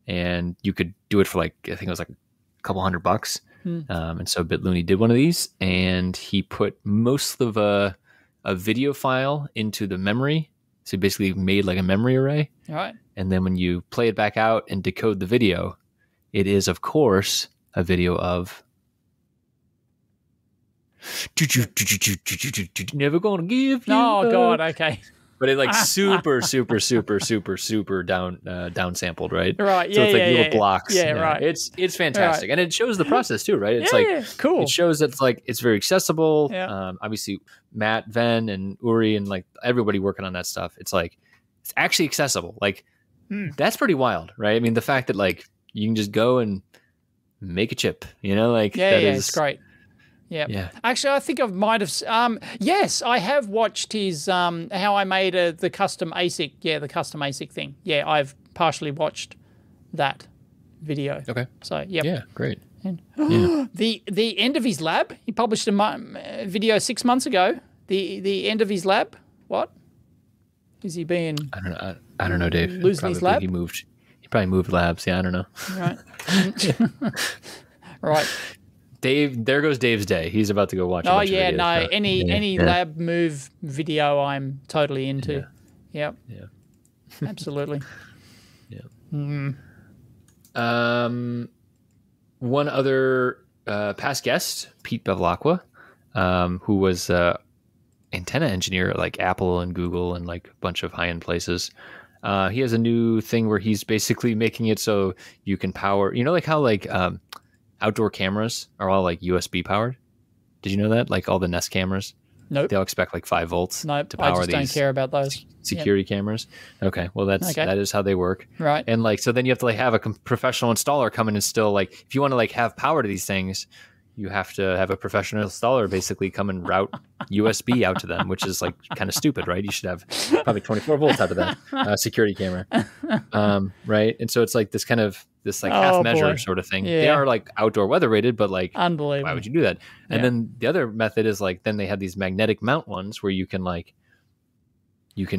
and you could do it for like, I think it was like a couple $100. And so BitLooney did one of these, and he put most of a video file into the memory. So he basically made like a memory array. All right. And then when you play it back out and decode the video, it is, of course, a video of never gonna give you. Oh God, okay. But it like super down sampled, right? Right. So yeah, it's like little yeah. blocks. Yeah, right. It's fantastic, and it shows the process too, right? It's cool. It shows that it's very accessible. Yeah. Obviously, Matt, Venn, and Uri, and like everybody working on that stuff. It's like it's actually accessible. Like that's pretty wild, right? I mean, the fact that like you can just go and make a chip, like that is it's great. Yeah. Actually, I think I might have. Yes, I have watched his how I made the custom ASIC. Yeah, the custom ASIC thing. Yeah, I've partially watched that video. Okay. So yeah, great. And, the end of his lab. He published a video 6 months ago. The end of his lab. What is he being? I don't know, Dave. Losing his lab. He probably moved labs. Yeah, I don't know. Right. Right. Dave, there goes Dave's day. He's about to go watch. Oh yeah, no. Any lab move video, I'm totally into. Yeah. Absolutely. Yeah. One other past guest, Pete Bevilacqua, who was antenna engineer at like Apple and Google and like a bunch of high-end places. He has a new thing where he's basically making it so you can power. Like how like outdoor cameras are all like USB powered. Did you know that? Like all the Nest cameras? Nope. They all expect like 5 volts to power I just don't care about those. Security cameras. Okay. Well, that is how they work. Right. And like, so then you have to like have a professional installer come in and still like, if you want to like have power to these things, you have to have a professional installer basically come and route USB out to them, which is like kind of stupid, right? You should have probably 24 volts out of that security camera. Right. And so it's like this half measure sort of thing. Yeah. They are like outdoor weather rated, but like, unbelievable. Why would you do that? And then the other method is like, then they have these magnetic mount ones where you can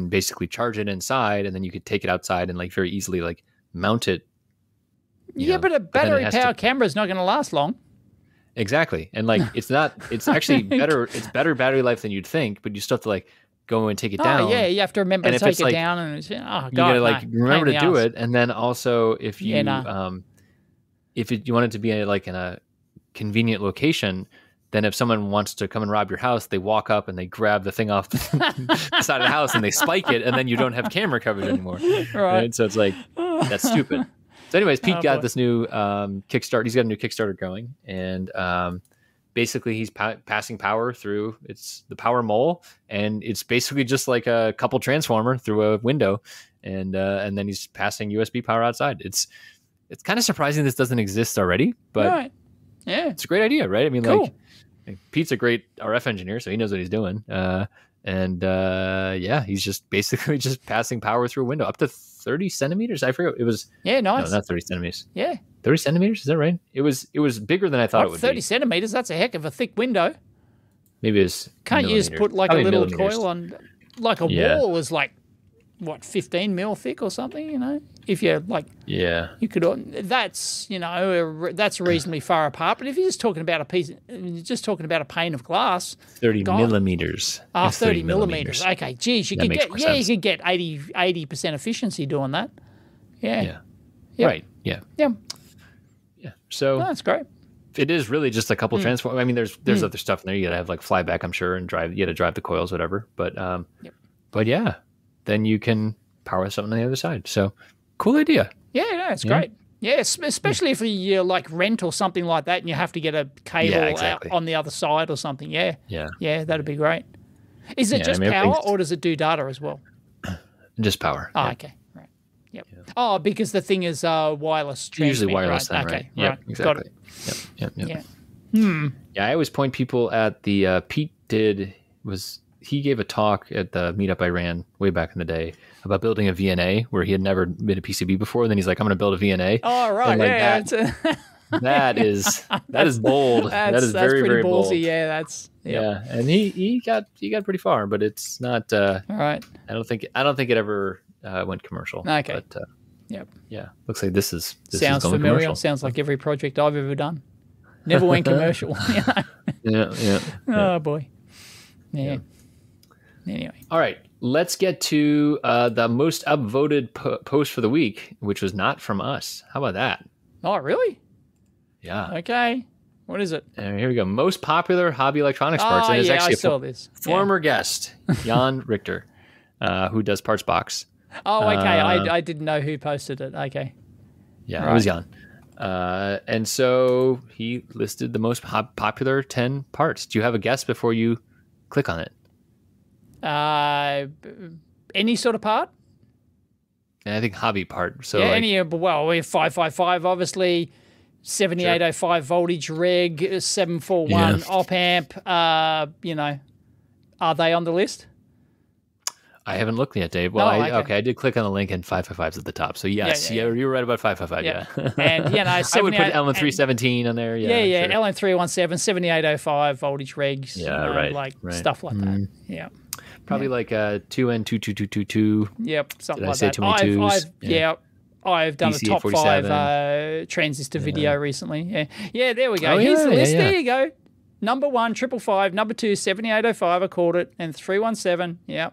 basically charge it inside, and then you could take it outside and like very easily like mount it. But a battery powered camera is not going to last long. Exactly. And like, it's actually better. It's better battery life than you'd think, but you still have to like go and take it down. Yeah. You have to remember to take it down, and you gotta like remember to do it. And then also if you, you want it to be in a convenient location, then if someone wants to come and rob your house, they walk up and they grab the thing off the side of the house and they spike it, and then you don't have camera coverage anymore. Right? So it's like, that's stupid. So anyways, Pete got this new Kickstarter. He's got a new Kickstarter going, and basically he's passing power through the power mole, and it's basically just like a couple transformer through a window, and then he's passing USB power outside. It's kind of surprising this doesn't exist already, but it's a great idea, right? I mean, cool. Like Pete's a great RF engineer, so he knows what he's doing. He's just basically just passing power through a window up to 30 centimeters. I forget. It was nice. No, not 30 centimeters. Yeah, 30 centimeters. Is that right? It was bigger than I thought it would 30 be. 30 centimeters. That's a heck of a thick window. Maybe it's can't you just put like a little coil on, like a wall is like what 15 mil thick or something? If you're like you could. That's that's reasonably far apart. But if you're just talking about a pane of glass, 30 millimeters. 30 millimeters. Okay, geez, you could get 80% efficiency doing that. Yeah. Right. Yeah. So that's great. It is really just a couple transform. I mean, there's other stuff in there. You got to have like flyback, I'm sure, and drive. You got to drive the coils, whatever. But but yeah, then you can power something on the other side. So cool idea. Yeah, it's great. Yeah, especially if you like rent or something like that, and you have to get a cable out on the other side or something. Yeah, that'd be great. Is it just power, or does it do data as well? Just power. Oh, okay. Right. Yep. Yeah. Oh, because the thing is wireless transmit. Usually wireless, right? Then, right? Okay. Right. Exactly. Got it. Yep. Yeah. Yeah, I always point people at the Pete he gave a talk at the meetup I ran way back in the day about building a VNA where he had never made a PCB before. And then he's like, I'm going to build a VNA. Oh, right. That is bold. That is very, very ballsy. Bold. Yeah, that's and he got pretty far, but it's not. All right. I don't think it ever went commercial. Okay. But, yep. Yeah. Looks like this is sounds going familiar. Commercial. Sounds like every project I've ever done. Never went commercial. Yeah. Oh boy. Yeah. Anyway. All right. Let's get to the most upvoted post for the week, which was not from us. How about that? Oh, really? Yeah. Okay. What is it? Here we go. Most popular hobby electronics parts. And it's actually former guest, Jan Richter, who does Parts Box. Oh, okay. I didn't know who posted it. Okay. Yeah, right. It was Jan. And so he listed the most popular 10 parts. Do you have a guess before you click on it? Any sort of part? And I think hobby part. So we have 555, obviously, 7805 voltage reg, 741 op amp. Are they on the list? I haven't looked yet, Dave. Well, I did click on the link and 555's at the top. So yes, you were right about 555. Yeah. And I would put LM317 on there. Yeah. Sure. LM317, 7805 voltage regs. Yeah, stuff like that. Yeah. Probably like 2N22222. Yep, something like that. Did I say too many twos? I've done DC the top 5 transistor video recently. Yeah, there we go. Here's the list. There you go. Number 1, 555. Number 2, 7805. I called it. And 317. Yeah.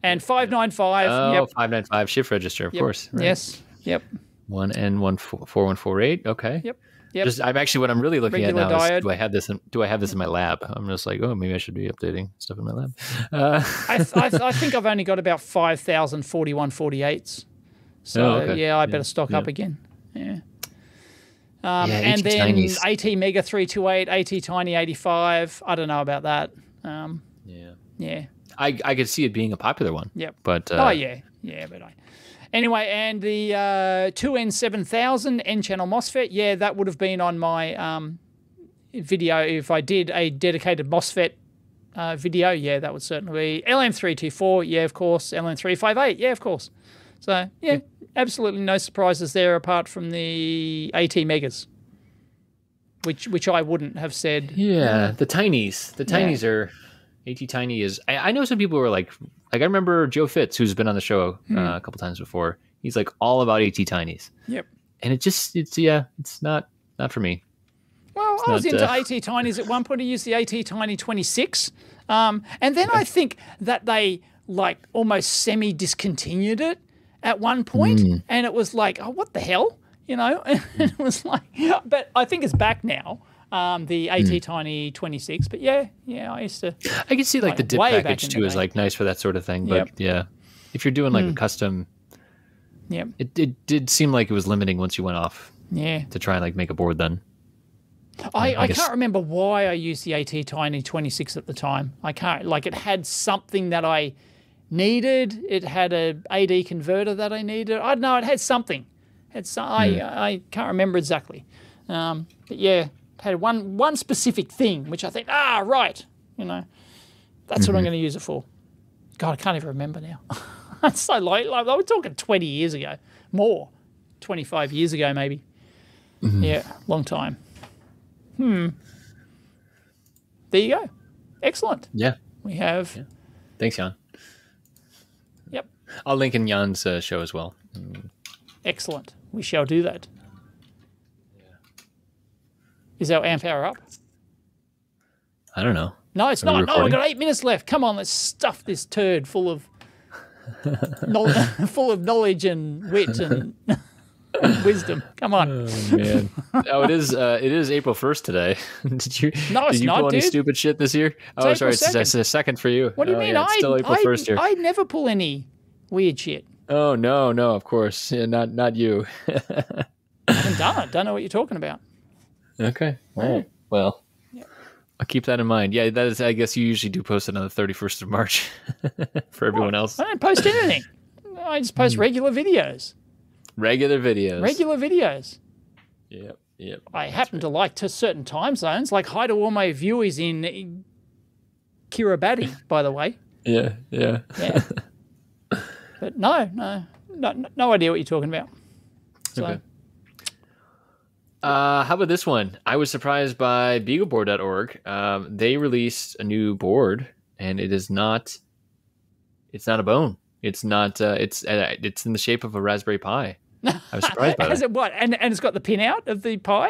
And 595. Oh, 595 shift register, of course. Right. Yes. Yep. 1N4148. Okay. Yep. I'm actually what I'm really looking regular at now diode. is do I have this in my lab? I'm just like, oh, maybe I should be updating stuff in my lab. I think I've only got about 5,000 4148s. So I better stock up again. Yeah. And then AT Mega 328, AT Tiny 85. I don't know about that. Yeah. I could see it being a popular one. Yep. But anyway, and the 2N7000 N-channel MOSFET, that would have been on my video if I did a dedicated MOSFET video. That would certainly be LM324, of course. LM358, of course. So, absolutely no surprises there apart from the AT Megas, which I wouldn't have said. Yeah, the Tinies. The Tinies are... AT Tiny is... I know some people who are like I remember Joe Fitz, who's been on the show a couple times before. He's like all about AT Tinies. Yep. And it's not for me. Well, I was into AT Tinies at one point. I used the AT Tiny 26. And then I think that they almost semi-discontinued it at one point. And it was like, oh, what the hell? And it was like... But I think it's back now. The AT Tiny 26, but I used to. I can see the dip package too is nice for that sort of thing, but if you're doing a custom, it did seem like it was limiting once you went off. Yeah. To try and make a board then. I can't remember why I used the AT Tiny 26 at the time. I can't it had something that I needed. It had a AD converter that I needed. I don't know. It had something. I can't remember exactly. But yeah. Had one specific thing, which I think, right, that's what I'm going to use it for. God, I can't even remember now. It's so late. We're talking 20 years ago, more, 25 years ago maybe. Yeah, long time. There you go. Excellent. Yeah. We have. Yeah. Thanks, Jan. Yep. I'll link in Jan's show as well. Excellent. We shall do that. Is our amp hour up? I don't know. No, it's not. No, we've got 8 minutes left. Come on, let's stuff this turd full of knowledge and wit and wisdom. Come on. Oh man. It is April 1st today. Did you pull any stupid shit this year? It's sorry, it's a second for you. What do you mean? It's still April 1st here. I never pull any weird shit. Oh no, of course. Yeah, not you. I haven't done it. Don't know what you're talking about. Okay. All right. Well, I'll keep that in mind. Yeah, that is. I guess you usually do post it on the 31st of March for everyone else. I don't post anything. I just post regular videos. Regular videos. Yep. I happen to like to certain time zones. Hi to all my viewers in Kiribati, by the way. Yeah. But no idea what you're talking about. So. Okay. How about this one? I was surprised by BeagleBoard.org. They released a new board, and it is not. It's not a bone. It's not. It's in the shape of a Raspberry Pi. I was surprised by it. What? And it's got the pin out of the Pi.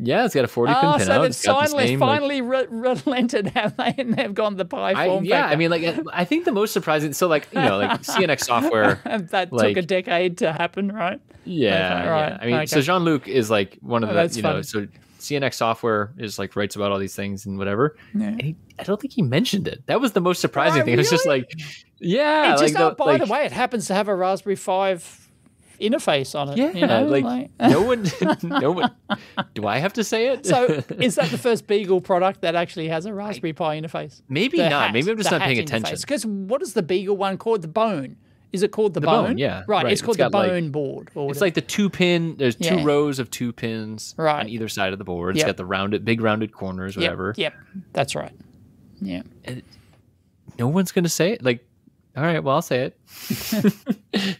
Yeah, it's got a 40-pin pin out. So they've finally relented, have they? And they've gone the Pi form factor. Yeah, I mean, like, I think the most surprising. So, like, like CNX software. That took a decade to happen, right? Yeah, okay, right. Yeah. I mean, so Jean-Luc is like one of the, so CNX software is like writes about all these things and whatever. Yeah. And I don't think he mentioned it. That was the most surprising thing. Really? It was just like, yeah. It just, by the way, it happens to have a Raspberry 5 interface on it. Yeah, like no one. Do I have to say it? So is that the first Beagle product that actually has a Raspberry Pi interface? Maybe not. Maybe I'm just not paying attention. Because what is the Beagle one called? The Bone. Is it called the Bone? Yeah. Right. It's called the Bone board. It's like the 2-pin. There's 2 rows of 2 pins on either side of the board. It's got the big rounded corners, whatever. Yep. That's right. Yeah. And no one's gonna say it. Like, all right, well, I'll say it.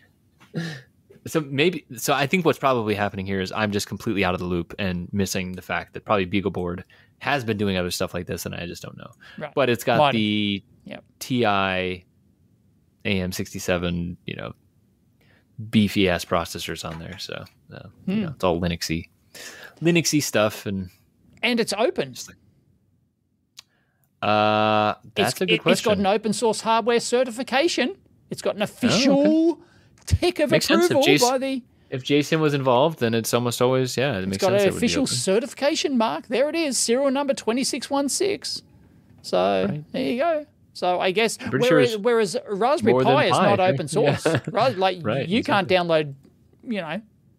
So I think what's probably happening here is I'm just completely out of the loop and missing the fact that probably BeagleBoard has been doing other stuff like this, and I just don't know. Right. But it's got the TI AM67, beefy ass processors on there, so it's all Linuxy stuff, and it's open. That's a good question. It's got an open source hardware certification. It's got an official tick of approval by the. If Jason was involved, then it's almost always it makes sense. It's got an official certification mark. There it is, serial number 2616. So there you go. So I guess whereas Raspberry Pi is not open source, right? Like you can't download,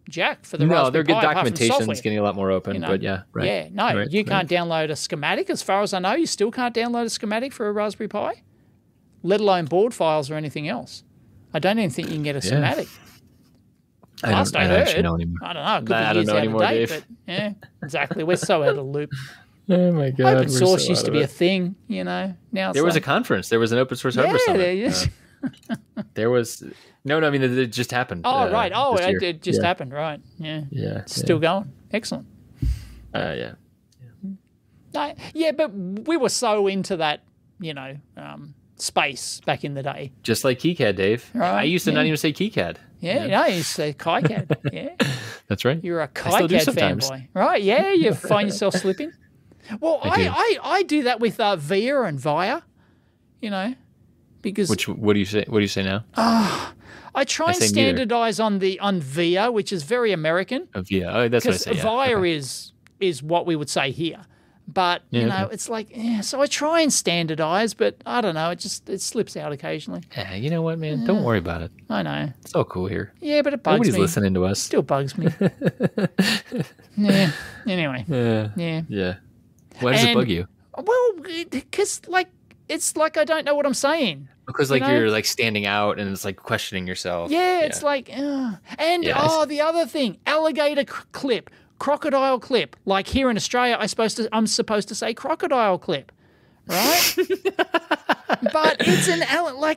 Jack for the Raspberry Pi. No, their good documentation is getting a lot more open, but you can't download a schematic. As far as I know, you still can't download a schematic for a Raspberry Pi, let alone board files or anything else. I don't even think you can get a schematic. Last I heard, I don't know. It could be years out of date, but yeah, exactly. We're so out of the loop. Oh my God! Open source used to be a thing, Now there was a conference. There was an open source hardware summit. There was no. I mean, it just happened. Oh right. Oh, it just happened. Right. Yeah. Yeah. It's still going. Excellent. Yeah. But we were so into that, space back in the day. Just like KiCad, Dave. Right. I used to not even say KiCad. Yeah, no, you say KiCad. Yeah. That's right. You're a KiCad fanboy. Right, yeah, you find yourself slipping. Well, I do that with VIA and VIA, because what do you say? What do you say now? I try and standardize on VIA, which is very American. VIA, that's what I say. Because VIA is what we would say here. But, it's like, so I try and standardize, but I don't know, it slips out occasionally. Yeah, you know what, man? Don't worry about it. I know. It's all cool here. Yeah, but it bugs me. Nobody's listening to us. Still bugs me. Yeah, anyway. Yeah. Why does it bug you? Well, because, it's like I don't know what I'm saying. Because, you're, standing out and it's, questioning yourself. Yeah, it's like, and, the other thing, alligator clip. Crocodile clip. Like here in Australia, I'm supposed to say crocodile clip, right? But it's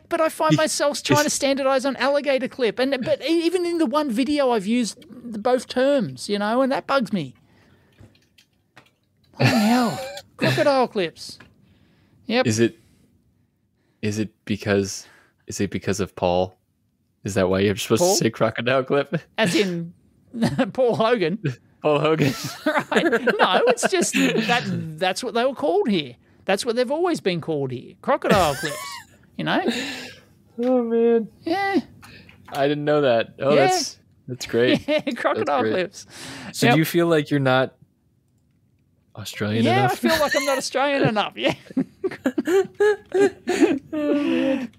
but I find myself trying to standardize on alligator clip, but even in the one video I've used both terms, and that bugs me. What the hell? Crocodile clips. Yep. Is it because of Paul? Is that why you're supposed to say crocodile clip? As in Paul Hogan. Paul Hogan. Right. No, it's just that's what they were called here. That's what they've always been called here. Crocodile clips, Oh, man. Yeah. I didn't know that. Oh, yeah. That's great. Yeah, crocodile clips. So do you feel like you're not Australian enough? Yeah, I feel like I'm not Australian enough, yeah.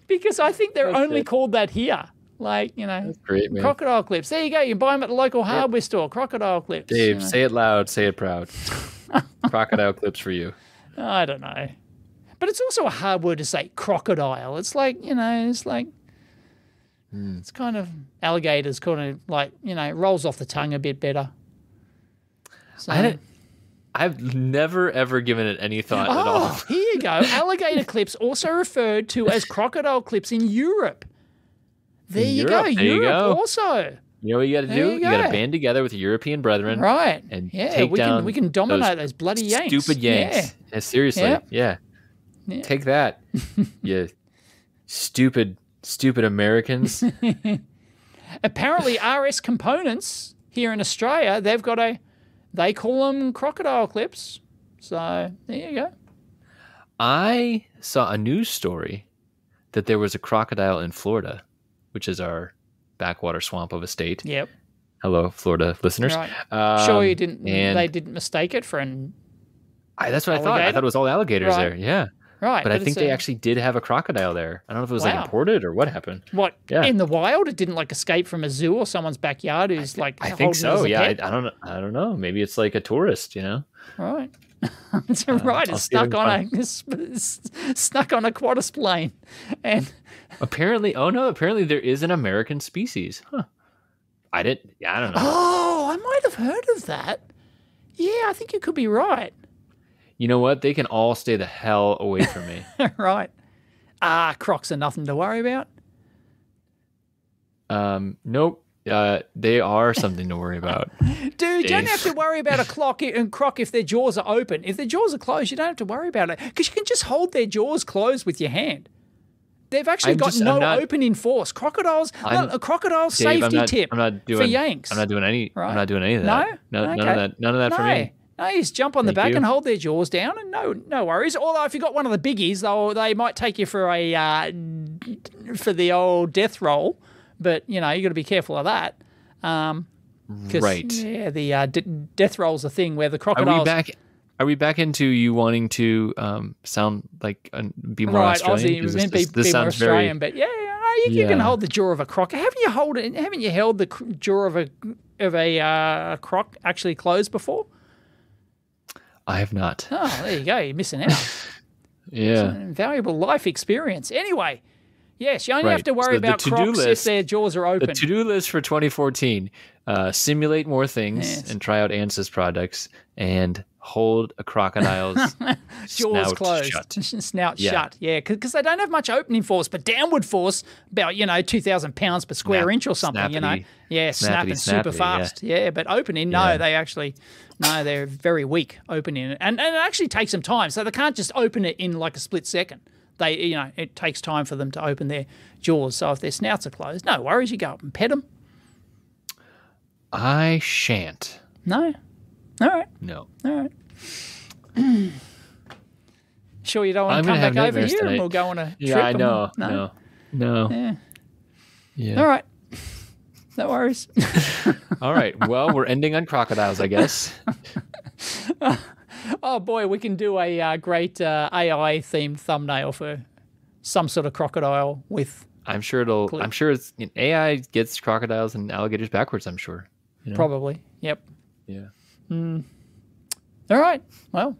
Because I think they're only called that here. That's great, man. Crocodile clips. There you go. You buy them at the local hardware store. Crocodile clips. Dave, say it loud. Say it proud. Crocodile clips for you. I don't know. But it's also a hard word to say, crocodile. It's it's kind of, alligators kind of rolls off the tongue a bit better. So, I've never, ever given it any thought at all. Here you go. Alligator clips, also referred to as crocodile clips in Europe. There you go. Europe also. You know what you got to do? You got to band together with your European brethren, right? And take down. We can dominate those bloody Yanks. Stupid Yanks. Yeah, seriously. Yeah. Take that. You stupid Americans. Apparently, RS Components here in Australia, they call them crocodile clips. So there you go. I saw a news story that there was a crocodile in Florida, which is our backwater swamp of a state. Yep. Hello, Florida listeners. Right. Sure, you didn't. They didn't mistake it for an. That's what I thought. I thought it was all alligators there. Yeah. Right. But I think they actually did have a crocodile there. I don't know if it was like imported or what happened. What? Yeah. In the wild, it didn't like escape from a zoo or someone's backyard who's like. I think so. Yeah. I don't know. Maybe it's like a tourist. You know. Right. That's right. It's stuck on a Qantas plane, and apparently there is an American species. Huh. I don't know. Oh, I might have heard of that. Yeah, I think you could be right. You know what? They can all stay the hell away from me. Right. Crocs are nothing to worry about. Nope. They are something to worry about. Dude, you don't have to worry about a croc if their jaws are open. If their jaws are closed, you don't have to worry about it because you can just hold their jaws closed with your hand. They've actually got no opening force. Crocodiles, a crocodile safety tip for Yanks. I'm not doing any. Right. I'm not doing any of that. No, okay. None of that for me. No, you just jump on the back and hold their jaws down, and no worries. Although if you got one of the biggies, they might take you for for the old death roll. But, you know, you got to be careful of that. Right. Yeah, the death roll's a thing where the crocodiles... Are we back into you wanting to sound like be more Australian? Right, Aussie, be more Australian, but you can hold the jaw of a croc. Haven't you held the jaw of a croc actually closed before? I have not. Oh, there you go. You're missing out. Yeah. It's an invaluable life experience. Anyway... Yes, you only have to worry about crocs if their jaws are open. The to-do list for 2014, simulate more things and try out ANSYS products and hold a crocodile's jaws closed. Snout shut. Yeah, because they don't have much opening force, but downward force, about, 2,000 pounds per square inch or something, snappy, Yeah, snapping super fast. Yeah, but opening, they're very weak opening. And it actually takes some time, so they can't just open it in like a split second. It takes time for them to open their jaws. So if their snouts are closed, no worries. You go up and pet them. I shan't. No. All right. No. All right. Sure you don't want to come back over here tonight. And we'll go on a trip? Yeah, I know. No. Yeah. All right. No worries. All right. Well, we're ending on crocodiles, I guess. Oh boy, we can do a great AI-themed thumbnail for some sort of crocodile with. I'm sure it's AI gets crocodiles and alligators backwards. I'm sure. Probably. Yep. Yeah. All right. Well,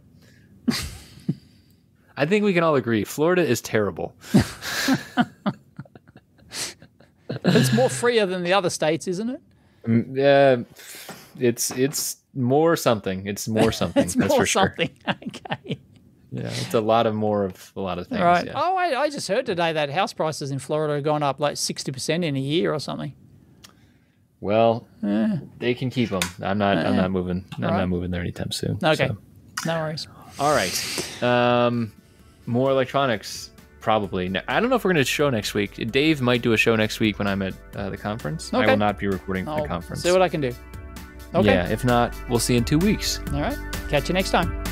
I think we can all agree Florida is terrible. It's more freer than the other states, isn't it? Yeah. It's more something. It's more something. It's more something. Okay. Yeah, it's a lot of things. Right. Yeah. Oh, I just heard today that house prices in Florida have gone up like 60% in a year or something. Well, they can keep them. I'm not moving. I'm not moving there anytime soon. Okay. So. No worries. All right. More electronics. Probably. I don't know if we're going to show next week. Dave might do a show next week when I'm at the conference. Okay. I will not be recording for the conference. See what I can do. Okay. Yeah, if not, we'll see you in 2 weeks. All right. Catch you next time.